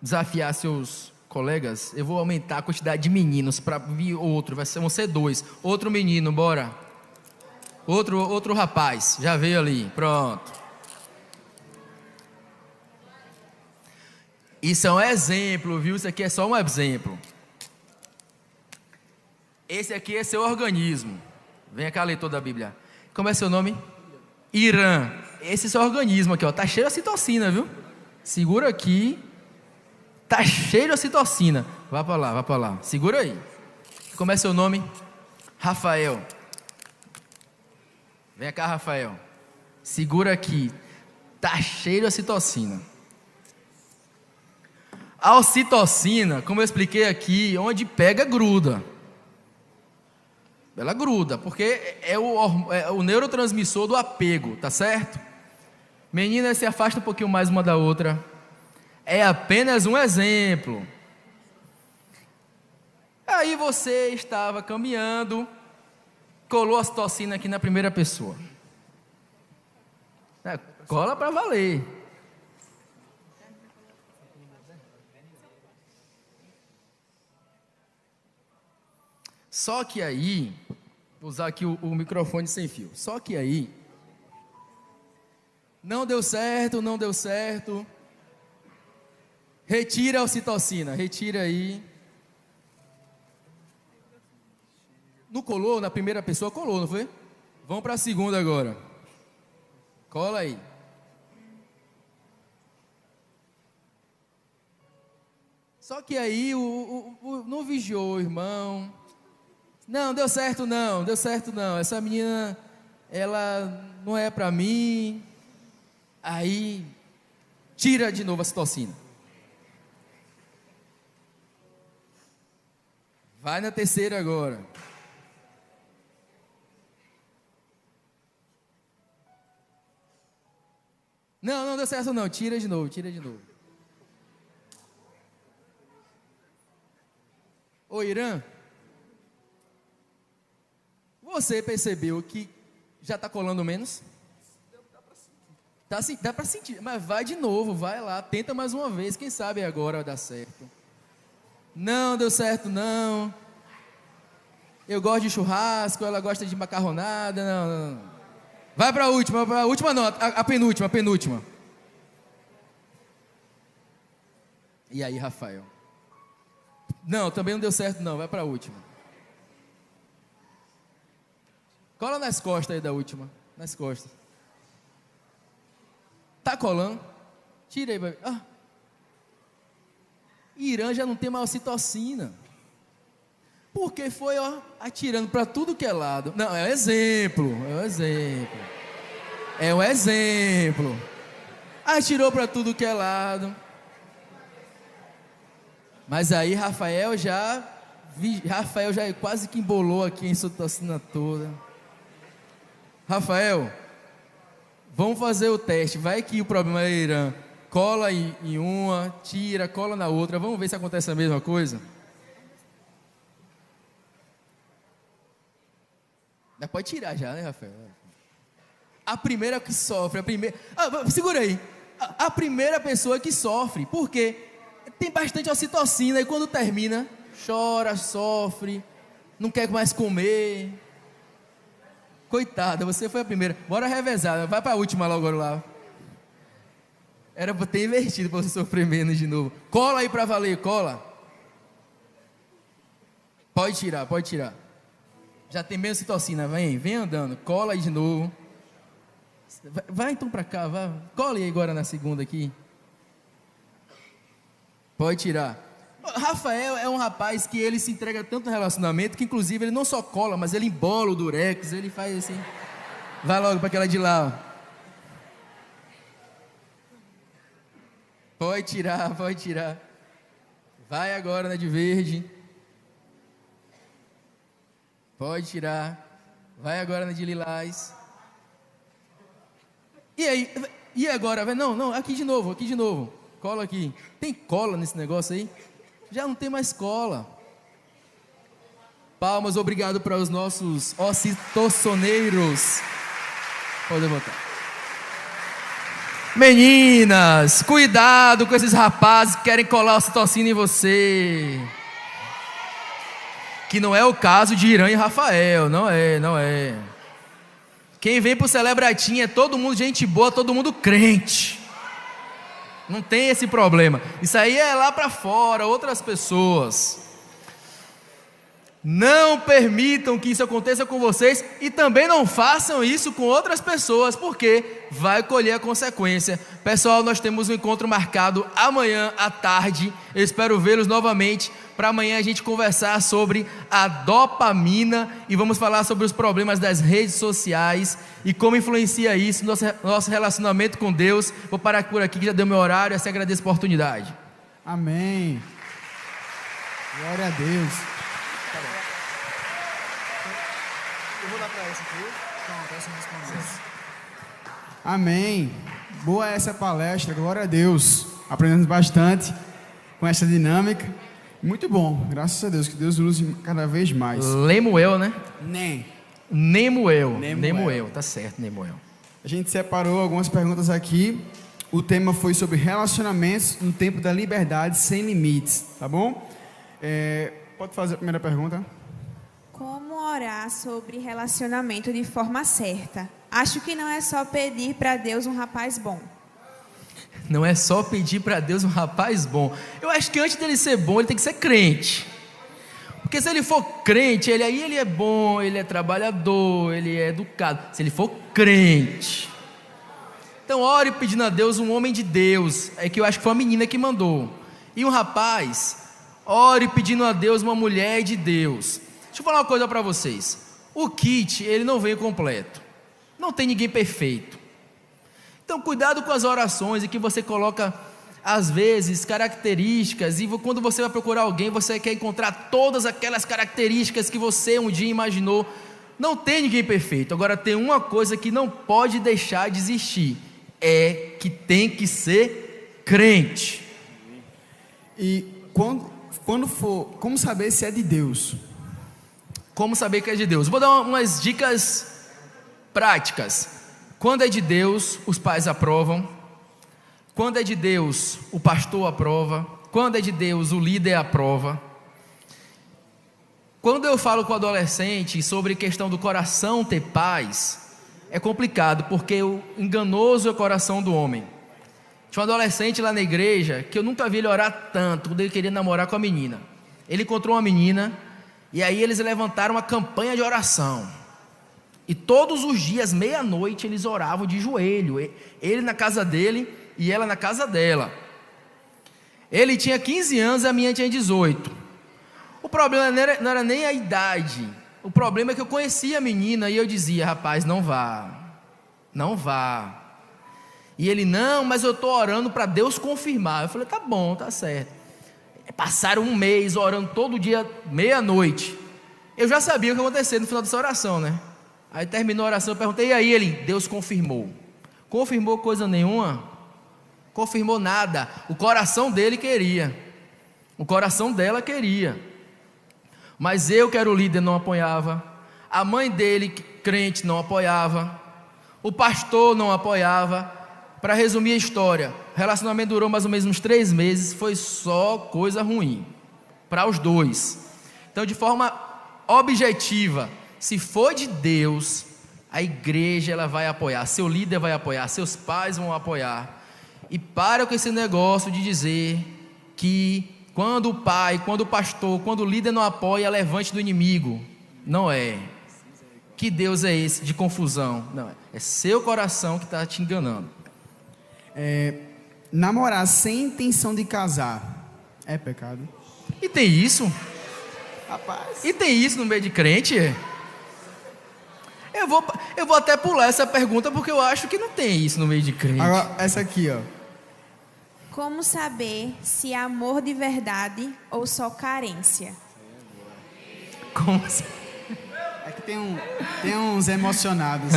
desafiar seus colegas, eu vou aumentar a quantidade de meninos para vir outro, vão ser 2. Outro menino, bora. Outro rapaz, já veio ali, pronto. Isso é um exemplo, viu? Isso aqui é só um exemplo. Esse aqui é seu organismo. Vem cá, leitor da Bíblia. Como é seu nome? Irã. Esse é seu organismo aqui, ó. Tá cheio de ocitocina, viu? Segura aqui. Tá cheio de ocitocina. Vá para lá, vá para lá. Segura aí. Como é seu nome? Rafael. Vem cá, Rafael. Segura aqui. Tá cheio de ocitocina. A ocitocina, como eu expliquei aqui, onde pega, gruda. Ela gruda, porque é o neurotransmissor do apego, tá certo? Meninas, se afastam um pouquinho mais uma da outra. É apenas um exemplo. Aí você estava caminhando, colou a ocitocina aqui na primeira pessoa. Cola para valer. Só que aí, vou usar aqui o microfone sem fio. Só que aí, não deu certo. Retira a ocitocina, retira aí. Não colou? Na primeira pessoa colou, não foi? Vamos para a segunda agora. Cola aí. Só que aí não vigiou o irmão. Não, deu certo não, deu certo não. Essa menina, ela não é para mim. Aí, tira de novo a citocina. Vai na terceira agora. Não, não deu certo não, tira de novo, tira de novo. Ô Irã, você percebeu que já está colando menos? Dá para sentir, mas vai de novo, vai lá, tenta mais uma vez, quem sabe agora vai dar certo. Não deu certo não. Eu gosto de churrasco, ela gosta de macarronada, não. Vai para a última não, a penúltima. E aí, Rafael? Não, também não deu certo não, vai para a última. Cola nas costas aí da última, nas costas. Tá colando? Tira aí, vai. Irã já não tem mais ocitocina. Porque foi, atirando para tudo que é lado. Não, é um exemplo. Atirou para tudo que é lado. Mas aí Rafael já quase que embolou aqui em citocina toda. Rafael, vamos fazer o teste. Vai que o problema é Irã. Cola em uma, tira, cola na outra. Vamos ver se acontece a mesma coisa. Pode tirar já, né, Rafael? A primeira que sofre, segura aí. A primeira pessoa que sofre, porque tem bastante ocitocina e quando termina, chora, sofre, não quer mais comer. Coitada, você foi a primeira. Bora revezar, vai para a última logo lá. Era para ter invertido para você sofrer menos de novo. Cola aí para valer, cola. Pode tirar. Já tem menos citocina, vem andando, cola aí de novo. Vai então para cá, vai. Cola aí agora na segunda aqui. Pode tirar. Rafael é um rapaz que ele se entrega tanto no relacionamento que inclusive ele não só cola, mas ele embola o durex, ele faz assim. Vai logo para aquela de lá, ó. Pode tirar. Vai agora na de verde. Pode tirar. Vai agora na de lilás. E aí? E agora? Não, aqui de novo. Cola aqui. Tem cola nesse negócio aí? Já não tem mais cola. Palmas, obrigado para os nossos ocitocineiros. Pode botar. Meninas, cuidado com esses rapazes que querem colar ocitocina em você. Que não é o caso de Irã e Rafael, não é. Quem vem pro Celebratinho é todo mundo gente boa, todo mundo crente. Não tem esse problema. Isso aí é lá para fora, outras pessoas. Não permitam que isso aconteça com vocês e também não façam isso com outras pessoas, porque vai colher a consequência. Pessoal, nós temos um encontro marcado amanhã à tarde. Eu espero vê-los novamente para amanhã a gente conversar sobre a dopamina e vamos falar sobre os problemas das redes sociais e como influencia isso no nosso relacionamento com Deus. Vou parar por aqui que já deu meu horário. Eu agradeço a oportunidade. Amém. Glória a Deus. Eu vou dar para essa aqui. Pronto, essa respondeu. Amém. Boa essa palestra, glória a Deus. Aprendemos bastante com essa dinâmica. Muito bom, graças a Deus, que Deus use cada vez mais. Lemuel, né? Nemuel, tá certo, Nemuel. A gente separou algumas perguntas aqui. O tema foi sobre relacionamentos no tempo da liberdade sem limites, tá bom? Pode fazer a primeira pergunta. Como orar sobre relacionamento de forma certa? Acho que não é só pedir para Deus um rapaz bom. Não é só pedir para Deus um rapaz bom. Eu acho que antes dele ser bom, ele tem que ser crente. Porque se ele for crente, ele é bom, ele é trabalhador, ele é educado. Se ele for crente. Então ore pedindo a Deus um homem de Deus. É que eu acho que foi a menina que mandou. E um rapaz, ore pedindo a Deus uma mulher de Deus. Deixa eu falar uma coisa para vocês. O kit, ele não vem completo. Não tem ninguém perfeito. Então, cuidado com as orações em que você coloca, às vezes, características, e quando você vai procurar alguém, você quer encontrar todas aquelas características que você um dia imaginou. Não tem ninguém perfeito. Agora, tem uma coisa que não pode deixar de existir, é que tem que ser crente. E quando for, como saber se é de Deus? Como saber que é de Deus? Vou dar umas dicas práticas. Quando é de Deus, os pais aprovam. Quando é de Deus, o pastor aprova. Quando é de Deus, o líder aprova. Quando eu falo com o adolescente sobre questão do coração ter paz, é complicado, porque o enganoso é o coração do homem. Tinha um adolescente lá na igreja que eu nunca vi ele orar tanto quando ele queria namorar com a menina. Ele encontrou uma menina e aí eles levantaram uma campanha de oração. E todos os dias, meia-noite, eles oravam de joelho. Ele na casa dele e ela na casa dela. Ele tinha 15 anos, a minha tinha 18. O problema não era nem a idade. O problema é que eu conhecia a menina e eu dizia: rapaz, não vá. Não vá. E ele: não, mas eu estou orando para Deus confirmar. Eu falei: tá bom, tá certo. Passaram um mês orando todo dia, meia-noite. Eu já sabia o que ia acontecer no final dessa oração, né? Aí terminou a oração, eu perguntei: e aí? Ele: Deus confirmou. Confirmou coisa nenhuma? Confirmou nada. O coração dele queria. O coração dela queria. Mas eu, que era o líder, não apoiava. A mãe dele, crente, não apoiava. O pastor não apoiava. Para resumir a história, o relacionamento durou mais ou menos uns 3 meses. Foi só coisa ruim para os dois. Então, de forma objetiva, se for de Deus, a igreja ela vai apoiar, seu líder vai apoiar, seus pais vão apoiar. E para com esse negócio de dizer que quando o pai, quando o pastor, quando o líder não apoia, é levante do inimigo. Não é. Que Deus é esse de confusão? Não, é seu coração que está te enganando. Namorar sem intenção de casar é pecado? E tem isso? Rapaz. E tem isso no meio de crente? Eu vou até pular essa pergunta, porque eu acho que não tem isso no meio de crente. Agora, essa aqui, ó. Como saber se é amor de verdade ou só carência? Como assim? É que tem uns emocionados.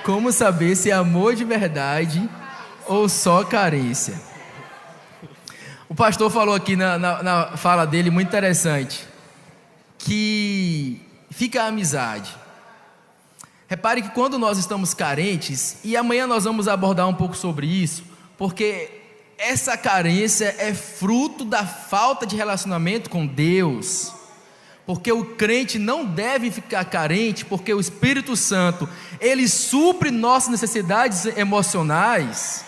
Como saber se é amor de verdade ou só carência? O pastor falou aqui na fala dele, muito interessante, que fica a amizade. Repare que quando nós estamos carentes, e amanhã nós vamos abordar um pouco sobre isso, porque essa carência é fruto da falta de relacionamento com Deus. Porque o crente não deve ficar carente, porque o Espírito Santo, ele supre nossas necessidades emocionais.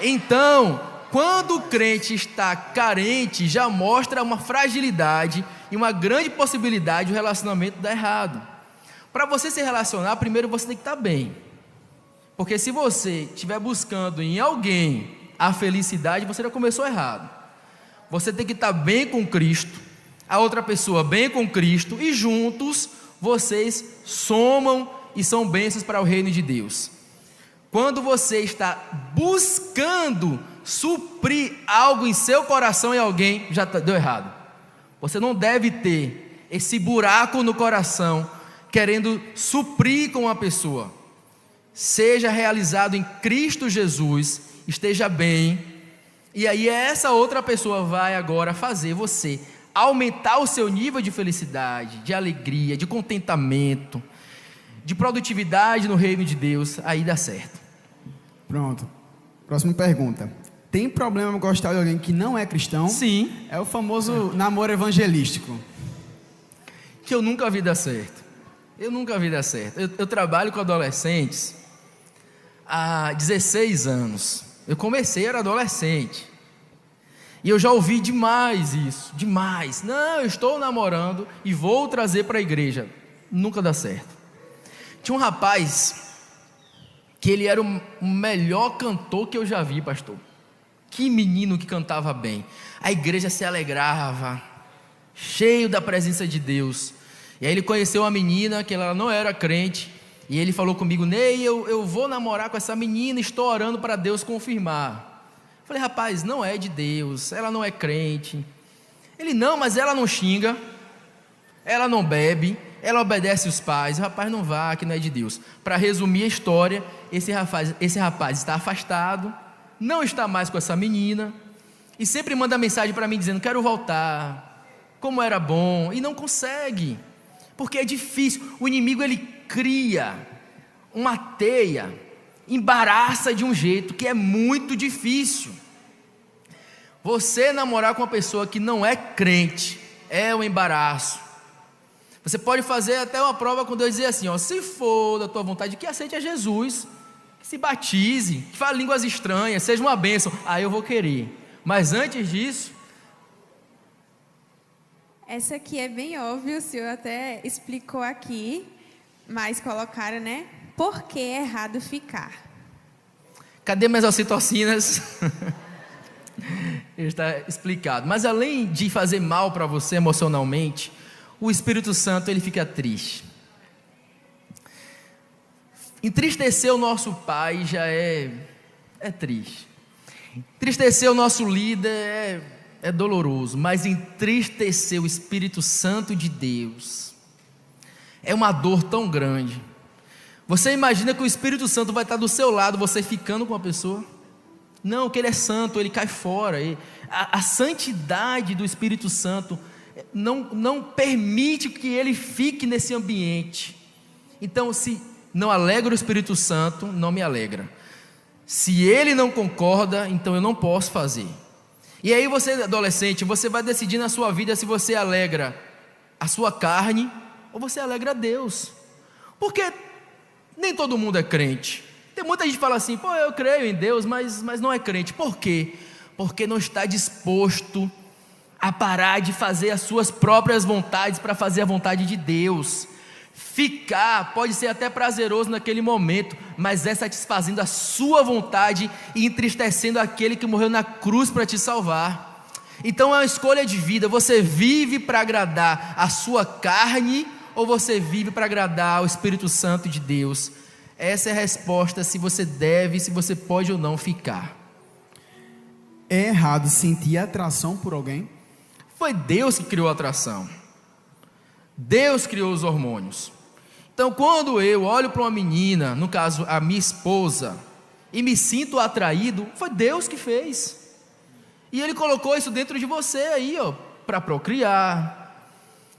Então, quando o crente está carente, já mostra uma fragilidade e uma grande possibilidade de o relacionamento dar errado. Para você se relacionar, primeiro você tem que estar bem. Porque se você estiver buscando em alguém a felicidade, você já começou errado. Você tem que estar bem com Cristo, a outra pessoa bem com Cristo, e juntos vocês somam e são bênçãos para o reino de Deus. Quando você está buscando suprir algo em seu coração em alguém, já deu errado. Você não deve ter esse buraco no coração querendo suprir com uma pessoa. Seja realizado em Cristo Jesus, esteja bem, e aí essa outra pessoa vai agora fazer você aumentar o seu nível de felicidade, de alegria, de contentamento, de produtividade no reino de Deus. Aí dá certo. Pronto. Próxima pergunta. Tem problema gostar de alguém que não é cristão? Sim. É o famoso namoro evangelístico. Que eu nunca vi dar certo. Eu trabalho com adolescentes há 16 anos. Eu comecei, era adolescente. E eu já ouvi demais isso, demais. Não, eu estou namorando e vou trazer para a igreja. Nunca dá certo. Tinha um rapaz que ele era o melhor cantor que eu já vi, pastor. Que menino que cantava bem. A igreja se alegrava, cheio da presença de Deus. E aí ele conheceu uma menina que ela não era crente. E ele falou comigo: Ney, eu vou namorar com essa menina, estou orando para Deus confirmar. Eu falei: rapaz, não é de Deus, ela não é crente. Ele: não, mas ela não xinga, ela não bebe, ela obedece os pais. Rapaz, não vá, que não é de Deus. Para resumir a história, esse rapaz está afastado, não está mais com essa menina, e sempre manda mensagem para mim dizendo: quero voltar, como era bom, e não consegue, porque é difícil. O inimigo, ele cria uma teia, embaraça de um jeito que é muito difícil. Você namorar com uma pessoa que não é crente é um embaraço. Você pode fazer até uma prova com Deus e dizer assim: ó, se for da tua vontade, que aceite a Jesus, que se batize, que fale línguas estranhas, seja uma bênção. Aí eu vou querer. Mas antes disso... Essa aqui é bem óbvio, o senhor até explicou aqui, mas colocaram, né? Por que é errado ficar? Cadê minhas ocitocinas? Está explicado. Mas além de fazer mal para você emocionalmente, o Espírito Santo, ele fica triste. Entristecer o nosso pai já é triste. Entristecer o nosso líder é doloroso, mas entristecer o Espírito Santo de Deus é uma dor tão grande. Você imagina que o Espírito Santo vai estar do seu lado, você ficando com a pessoa? Não, que ele é santo, ele cai fora. A santidade do Espírito Santo não permite que ele fique nesse ambiente. Então, se não alegra o Espírito Santo, não me alegra. Se ele não concorda, então eu não posso fazer. E aí você, adolescente, você vai decidir na sua vida se você alegra a sua carne ou você alegra a Deus. Porque nem todo mundo é crente. Tem muita gente que fala assim: pô, eu creio em Deus, mas não é crente. Por quê? Porque não está disposto a parar de fazer as suas próprias vontades para fazer a vontade de Deus. Ficar pode ser até prazeroso naquele momento, mas é satisfazendo a sua vontade e entristecendo aquele que morreu na cruz para te salvar. Então é uma escolha de vida. Você vive para agradar a sua carne ou você vive para agradar o Espírito Santo de Deus? Essa é a resposta, se você deve, se você pode ou não ficar. É errado sentir atração por alguém? Foi Deus que criou a atração. Deus criou os hormônios. Então, quando eu olho para uma menina, no caso a minha esposa, e me sinto atraído, foi Deus que fez. E Ele colocou isso dentro de você aí, ó, para procriar.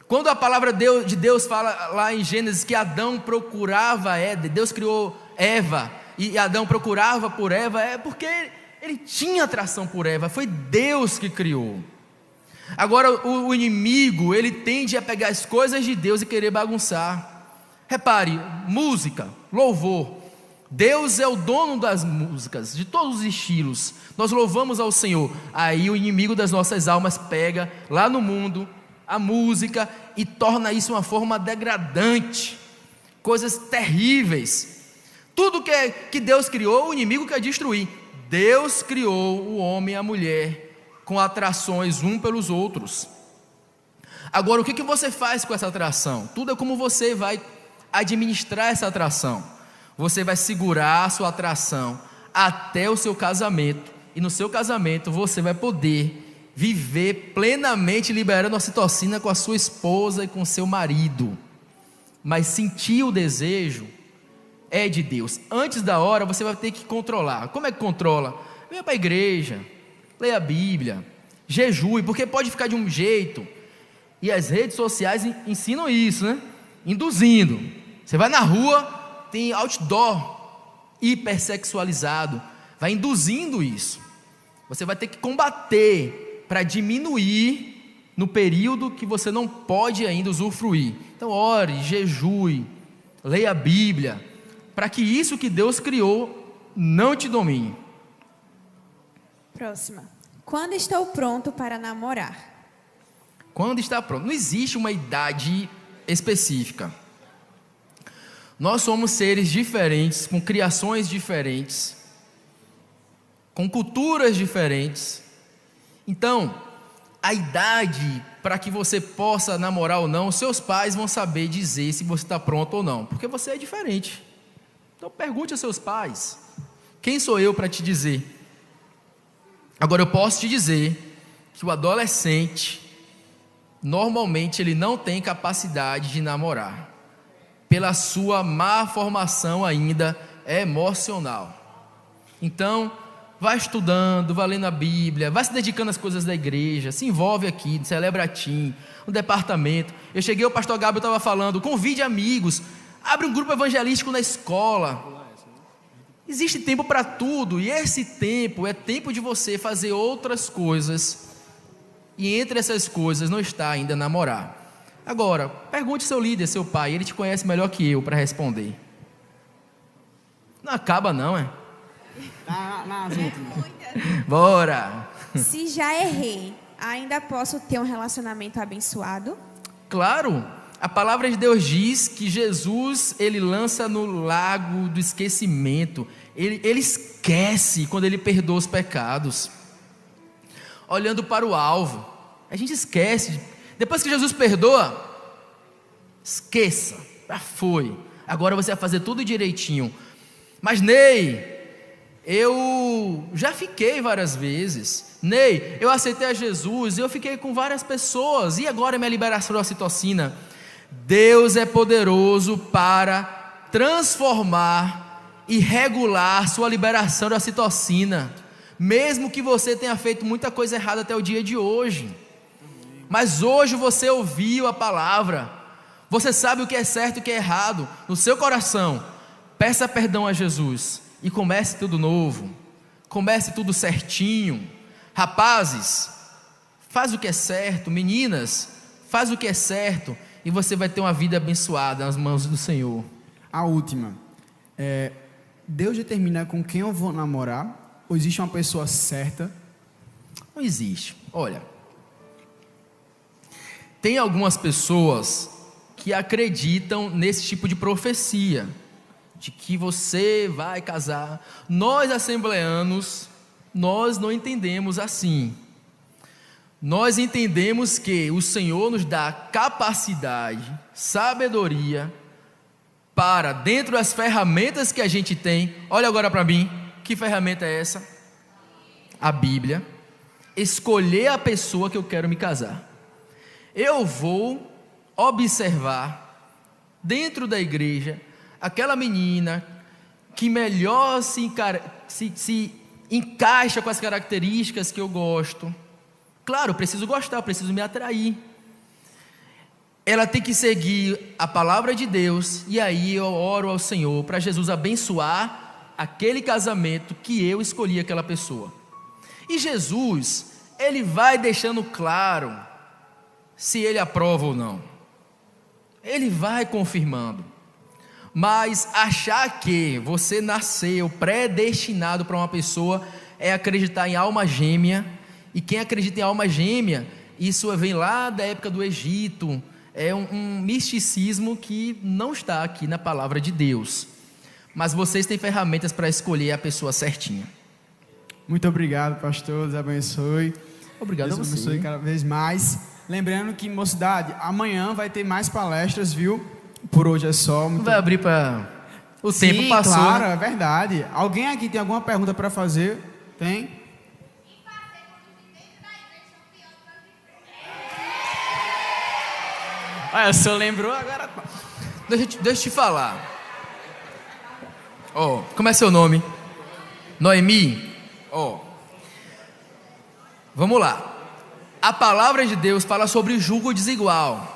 Quando a palavra de Deus fala lá em Gênesis que Adão procurava Éden, Deus criou Eva, e Adão procurava por Eva, é porque ele tinha atração por Eva, foi Deus que criou. Agora o inimigo, ele tende a pegar as coisas de Deus e querer bagunçar. Repare, música, louvor. Deus é o dono das músicas, de todos os estilos. Nós louvamos ao Senhor. Aí o inimigo das nossas almas pega lá no mundo a música e torna isso uma forma degradante, coisas terríveis. Tudo que Deus criou, o inimigo quer destruir. Deus criou o homem e a mulher com atrações um pelos outros. Agora, o que você faz com essa atração? Tudo é como você vai administrar essa atração. Você vai segurar a sua atração até o seu casamento, e no seu casamento você vai poder viver plenamente liberando a ocitocina com a sua esposa e com o seu marido. Mas sentir o desejo é de Deus. Antes da hora você vai ter que controlar. Como é que controla? Venha para a igreja, leia a Bíblia, jejue, porque pode ficar de um jeito, e as redes sociais ensinam isso, né? Induzindo. Você vai na rua, tem outdoor hipersexualizado, vai induzindo isso. Você vai ter que combater para diminuir no período que você não pode ainda usufruir. Então ore, jejue, leia a Bíblia, para que isso que Deus criou não te domine. Próxima. Quando estou pronto para namorar? Quando está pronto. Não existe uma idade específica. Nós somos seres diferentes, com criações diferentes, com culturas diferentes. Então, a idade para que você possa namorar ou não, seus pais vão saber dizer se você está pronto ou não, porque você é diferente. Então pergunte aos seus pais, quem sou eu para te dizer? Agora eu posso te dizer que o adolescente, normalmente ele não tem capacidade de namorar, pela sua má formação ainda emocional. Então, vai estudando, vai lendo a Bíblia, vai se dedicando às coisas da igreja, se envolve aqui, celebra Tim, no departamento. Eu cheguei, o pastor Gabriel estava falando, convide amigos, abre um grupo evangelístico na escola. Existe tempo para tudo, e esse tempo é tempo de você fazer outras coisas, e entre essas coisas não está ainda namorar. Agora, pergunte seu líder, seu pai, ele te conhece melhor que eu para responder. Não acaba não, é? Nas últimas. Bora! Se já errei, ainda posso ter um relacionamento abençoado? Claro, a palavra de Deus diz que Jesus, ele lança no lago do esquecimento, ele esquece quando ele perdoa os pecados, olhando para o alvo. A gente esquece, depois que Jesus perdoa, esqueça, já foi, agora você vai fazer tudo direitinho. Mas Ney, eu já fiquei várias vezes. Ney, eu aceitei a Jesus, eu fiquei com várias pessoas, e agora minha liberação da ocitocina? Deus é poderoso para transformar e regular sua liberação da ocitocina, mesmo que você tenha feito muita coisa errada até o dia de hoje. Mas hoje você ouviu a palavra, você sabe o que é certo e o que é errado no seu coração. Peça perdão a Jesus e comece tudo novo, comece tudo certinho. Rapazes, faz o que é certo. Meninas, faz o que é certo, e você vai ter uma vida abençoada nas mãos do Senhor. A última, Deus determina com quem eu vou namorar, ou existe uma pessoa certa? Não existe. Olha, tem algumas pessoas que acreditam nesse tipo de profecia, de que você vai casar. Nós assembleanos, nós não entendemos assim. Nós entendemos que o Senhor nos dá capacidade, sabedoria, para, dentro das ferramentas que a gente tem, olha agora para mim, que ferramenta é essa? A Bíblia. Escolher a pessoa que eu quero me casar. Eu vou observar, dentro da igreja, aquela menina que melhor se encaixa com as características que eu gosto. Claro, eu preciso gostar, eu preciso me atrair. Ela tem que seguir a palavra de Deus, e aí eu oro ao Senhor para Jesus abençoar aquele casamento que eu escolhi aquela pessoa. E Jesus, ele vai deixando claro se ele aprova ou não. Ele vai confirmando. Mas achar que você nasceu predestinado para uma pessoa é acreditar em alma gêmea. E quem acredita em alma gêmea, isso vem lá da época do Egito. É um misticismo que não está aqui na palavra de Deus. Mas vocês têm ferramentas para escolher a pessoa certinha. Muito obrigado, pastor. Deus abençoe. Obrigado Deus a você. abençoe cada vez mais. Lembrando que, mocidade, amanhã vai ter mais palestras, viu? Por hoje é só. Vai abrir para... O tempo passou. Claro, né? é verdade. Alguém aqui tem alguma pergunta para fazer? Tem? Olha, o senhor lembrou agora. Deixa eu te falar. Como é seu nome? Noemi? Vamos lá. A palavra de Deus fala sobre julgo desigual.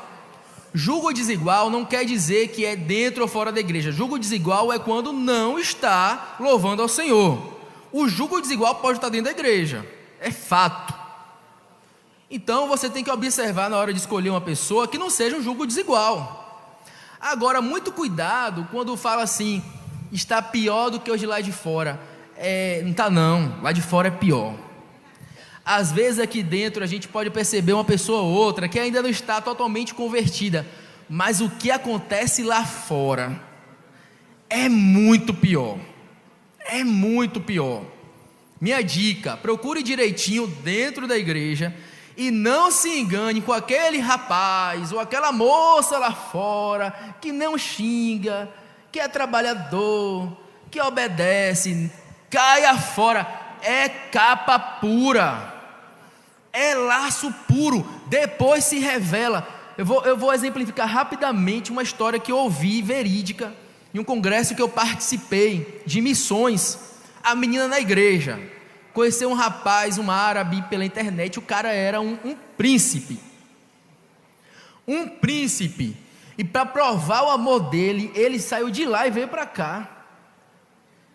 Julgo desigual não quer dizer que é dentro ou fora da igreja. Julgo desigual é quando não está louvando ao Senhor. O julgo desigual pode estar dentro da igreja, é fato. Então você tem que observar na hora de escolher uma pessoa que não seja um julgo desigual. Agora, muito cuidado quando fala assim, está pior do que os de lá de fora. Não está não, lá de fora é pior. Às vezes aqui dentro a gente pode perceber uma pessoa ou outra que ainda não está totalmente convertida, mas o que acontece lá fora é muito pior. É muito pior. Minha dica: procure direitinho dentro da igreja e não se engane com aquele rapaz ou aquela moça lá fora que não xinga, que é trabalhador, que obedece. Caia fora, é capa pura, é laço puro, depois se revela. Eu vou exemplificar rapidamente uma história que eu ouvi, verídica, em um congresso que eu participei, de missões. A menina na igreja conheceu um rapaz, um árabe, pela internet. O cara era um príncipe. Um príncipe. E para provar o amor dele, ele saiu de lá e veio para cá.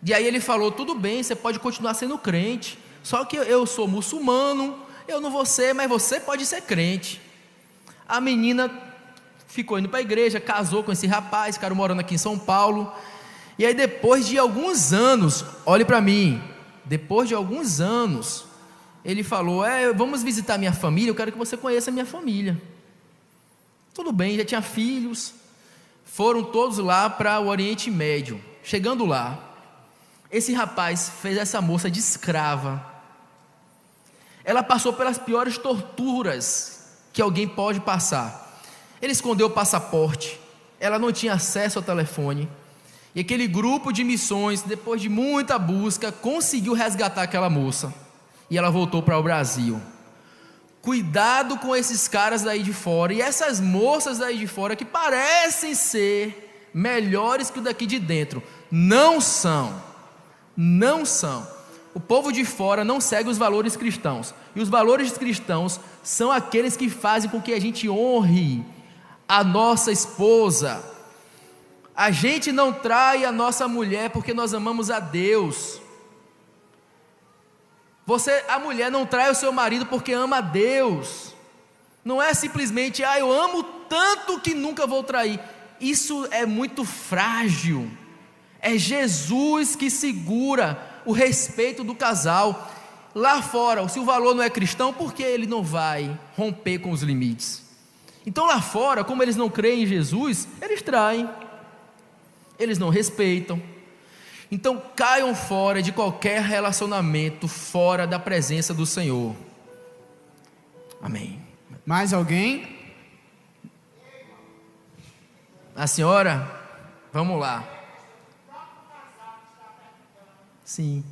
E aí ele falou: tudo bem, você pode continuar sendo crente, só que eu sou muçulmano, eu não vou ser, mas você pode ser crente. A menina ficou indo para a igreja, casou com esse rapaz, ficaram morando aqui em São Paulo. E aí depois de alguns anos, olhe para mim, depois de alguns anos, ele falou: vamos visitar minha família, eu quero que você conheça a minha família. Tudo bem, já tinha filhos, foram todos lá para o Oriente Médio. Chegando lá, esse rapaz fez essa moça de escrava. Ela passou pelas piores torturas que alguém pode passar. Ele escondeu o passaporte, ela não tinha acesso ao telefone. E aquele grupo de missões, depois de muita busca, conseguiu resgatar aquela moça. E ela voltou para o Brasil. Cuidado com esses caras daí de fora e essas moças daí de fora que parecem ser melhores que o daqui de dentro. Não são. Não são. O povo de fora não segue os valores cristãos. E os valores cristãos são aqueles que fazem com que a gente honre a nossa esposa. A gente não trai a nossa mulher porque nós amamos a Deus. A mulher não trai o seu marido porque ama a Deus. Não é simplesmente: eu amo tanto que nunca vou trair. Isso é muito frágil. É Jesus que segura o respeito do casal. Lá fora, se o valor não é cristão, por que ele não vai romper com os limites? Então lá fora, como eles não creem em Jesus, eles traem, eles não respeitam. Então caiam fora de qualquer relacionamento fora da presença do Senhor. Amém. Mais alguém? A senhora? Vamos lá. Sim.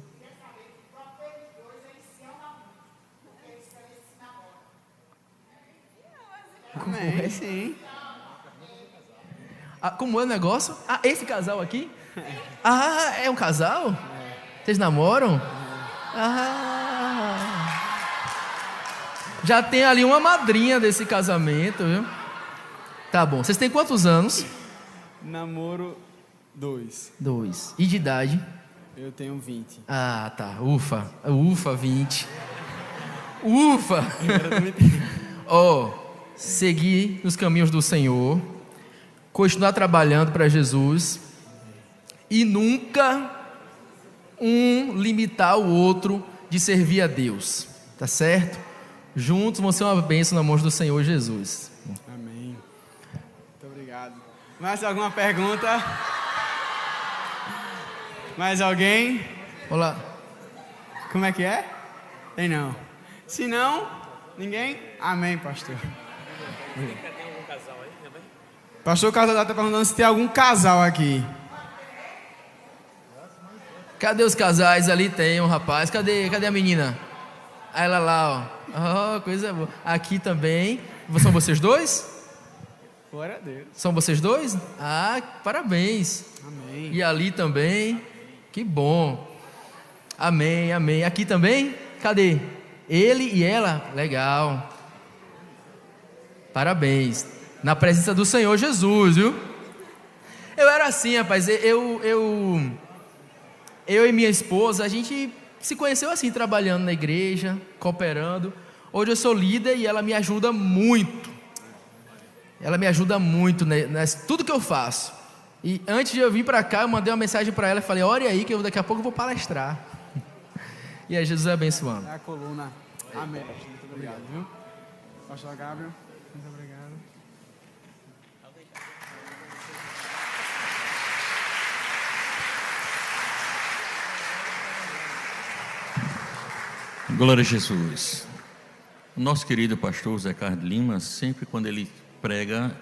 Amém, sim. Como é o negócio? Esse casal aqui? É um casal? Vocês namoram? Já tem ali uma madrinha desse casamento, viu? Tá bom. Vocês têm quantos anos? Namoro 2. 2. E de idade? Eu tenho 20. Tá. Ufa, 20. Ufa! Seguir nos caminhos do Senhor, continuar trabalhando para Jesus e nunca limitar o outro de servir a Deus, tá certo? Juntos vão ser uma bênção na mão do Senhor Jesus. Amém. Muito obrigado. Mais alguma pergunta? Mais alguém? Olá. Como é que é? Tem não. Se não, ninguém? Amém, pastor. Tem algum casal aí também? Pastor Casal está perguntando se tem algum casal aqui. Cadê os casais? Ali tem um rapaz. Cadê a menina? Ela lá, ó. Coisa boa. Aqui também. São vocês dois? Glória a Deus. São vocês dois? Parabéns. Amém. E ali também. Que bom. Amém, amém. Aqui também? Cadê? Ele e ela? Legal. Parabéns. Na presença do Senhor Jesus, viu? Eu era assim, rapaz. Eu e minha esposa, a gente se conheceu assim, trabalhando na igreja, cooperando. Hoje eu sou líder e ela me ajuda muito. Ela me ajuda muito, né, tudo que eu faço. E antes de eu vir para cá, eu mandei uma mensagem para ela e falei: ore aí que daqui a pouco eu vou palestrar. E aí Jesus abençoando. É a coluna. Amém. Muito obrigado, viu? Pastor Gabriel, muito obrigado. Glória a Jesus. O nosso querido pastor Zé Carlos Lima, sempre quando ele prega,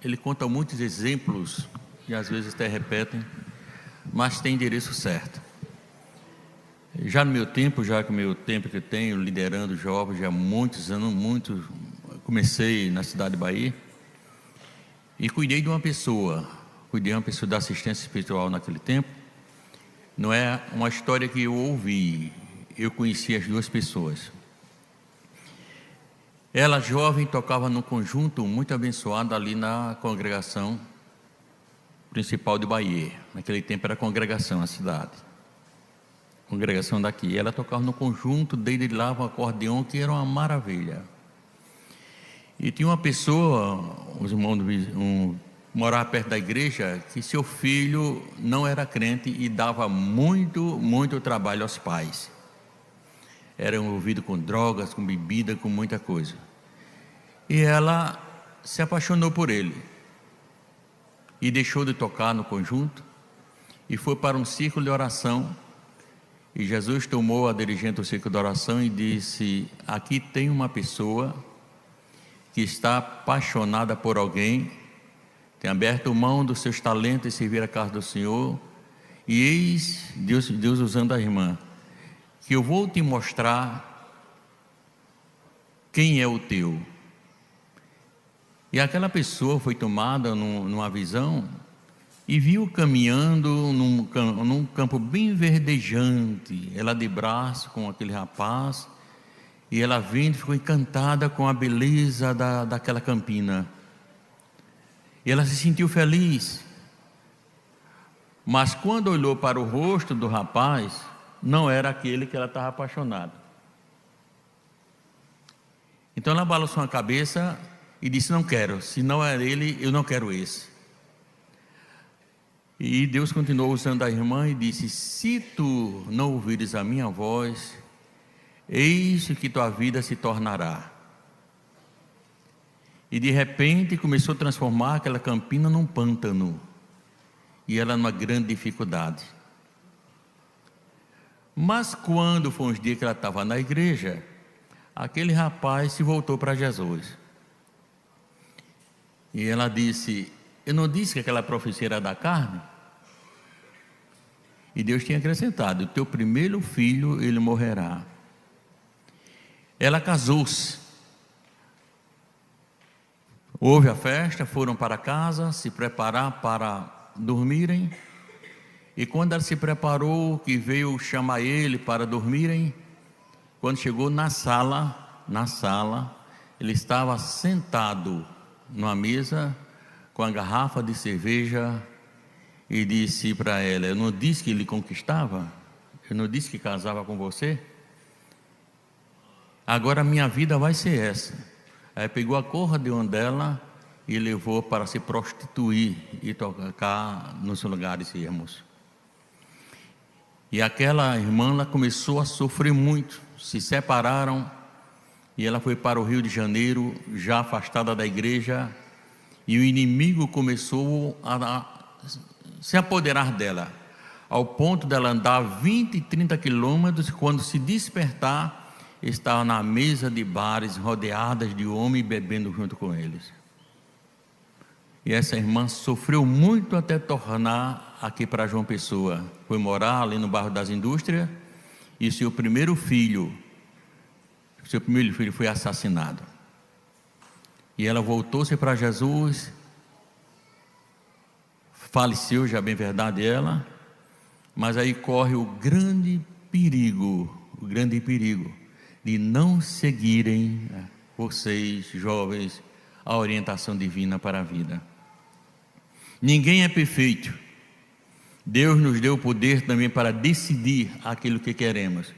ele conta muitos exemplos, e às vezes até repetem, mas tem endereço certo. Já no meu tempo, que eu tenho liderando jovens, já há muitos anos, comecei na cidade de Bahia, e cuidei de uma pessoa da assistência espiritual naquele tempo. Não é uma história que eu ouvi, eu conheci as duas pessoas. Ela, jovem, tocava num conjunto muito abençoado ali na congregação principal de Bahia. Naquele tempo era a congregação, a cidade. Congregação daqui. Ela tocava no conjunto, desde lá um acordeão, que era uma maravilha. E tinha uma pessoa, os irmãos morava perto da igreja, que seu filho não era crente e dava muito trabalho aos pais. Era envolvido com drogas, com bebida, com muita coisa. E ela se apaixonou por ele. E deixou de tocar no conjunto e foi para um círculo de oração. E Jesus tomou a dirigente do círculo de oração e disse: aqui tem uma pessoa que está apaixonada por alguém, tem aberto mão dos seus talentos e servir a casa do Senhor. E eis Deus usando a irmã, que eu vou te mostrar quem é o teu. E aquela pessoa foi tomada numa visão e viu caminhando num campo bem verdejante, ela de braço com aquele rapaz, e ela vindo ficou encantada com a beleza daquela campina. E ela se sentiu feliz. Mas quando olhou para o rosto do rapaz, não era aquele que ela estava apaixonada. Então ela balançou a cabeça e disse: não quero, se não é ele, eu não quero esse. E Deus continuou usando a irmã e disse: se tu não ouvires a minha voz, eis que tua vida se tornará. E de repente começou a transformar aquela campina num pântano, e ela numa grande dificuldade. Mas quando foi uns dias que ela estava na igreja, aquele rapaz se voltou para Jesus. E ela disse: eu não disse que aquela profecia era da carne? E Deus tinha acrescentado: o teu primeiro filho, ele morrerá. Ela casou-se. Houve a festa, foram para casa, se preparar para dormirem. E quando ela se preparou, que veio chamar ele para dormirem, quando chegou na sala, ele estava sentado numa mesa com a garrafa de cerveja e disse para ela: eu não disse que ele conquistava? Eu não disse que casava com você? Agora a minha vida vai ser essa. Aí pegou a acordeão dela e levou para se prostituir e tocar nos lugares ermos. E aquela irmã, ela começou a sofrer muito. Se separaram e ela foi para o Rio de Janeiro, já afastada da igreja, e o inimigo começou a se apoderar dela, ao ponto dela andar 20, 30 quilômetros, quando se despertar, estava na mesa de bares, rodeadas de homens, bebendo junto com eles. E essa irmã sofreu muito até tornar aqui para João Pessoa. Foi morar ali no bairro das Indústrias, e seu primeiro filho foi assassinado. E ela voltou-se para Jesus, faleceu, já bem verdade ela, mas aí corre o grande perigo de não seguirem, vocês jovens, a orientação divina para a vida. Ninguém é perfeito. Deus nos deu o poder também para decidir aquilo que queremos.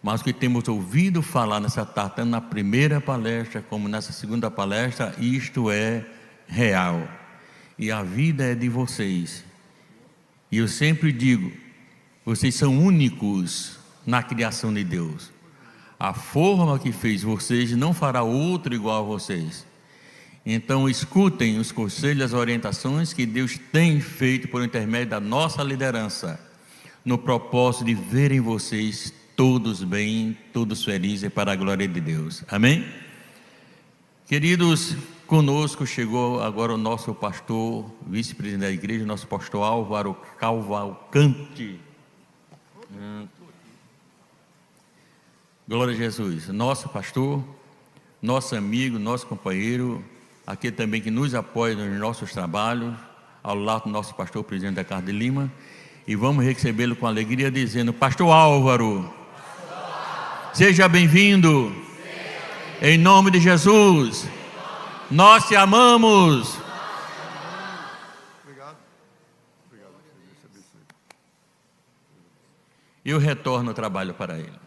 Mas o que temos ouvido falar nessa tarde, tanto na primeira palestra como nessa segunda palestra, isto é real. E a vida é de vocês. E eu sempre digo, vocês são únicos na criação de Deus. A forma que fez vocês não fará outro igual a vocês. Então escutem os conselhos, as orientações que Deus tem feito por intermédio da nossa liderança, no propósito de verem vocês todos bem, todos felizes para a glória de Deus. Amém? Queridos, conosco chegou agora o nosso pastor, vice-presidente da igreja, nosso pastor Álvaro Cavalcante. Glória a Jesus, nosso pastor, nosso amigo, nosso companheiro, aquele também que nos apoia nos nossos trabalhos, ao lado do nosso pastor, presidente da Casa de Lima, e vamos recebê-lo com alegria, dizendo: Pastor Álvaro, seja bem-vindo, em nome de Jesus, nós te amamos. E eu retorno o trabalho para ele.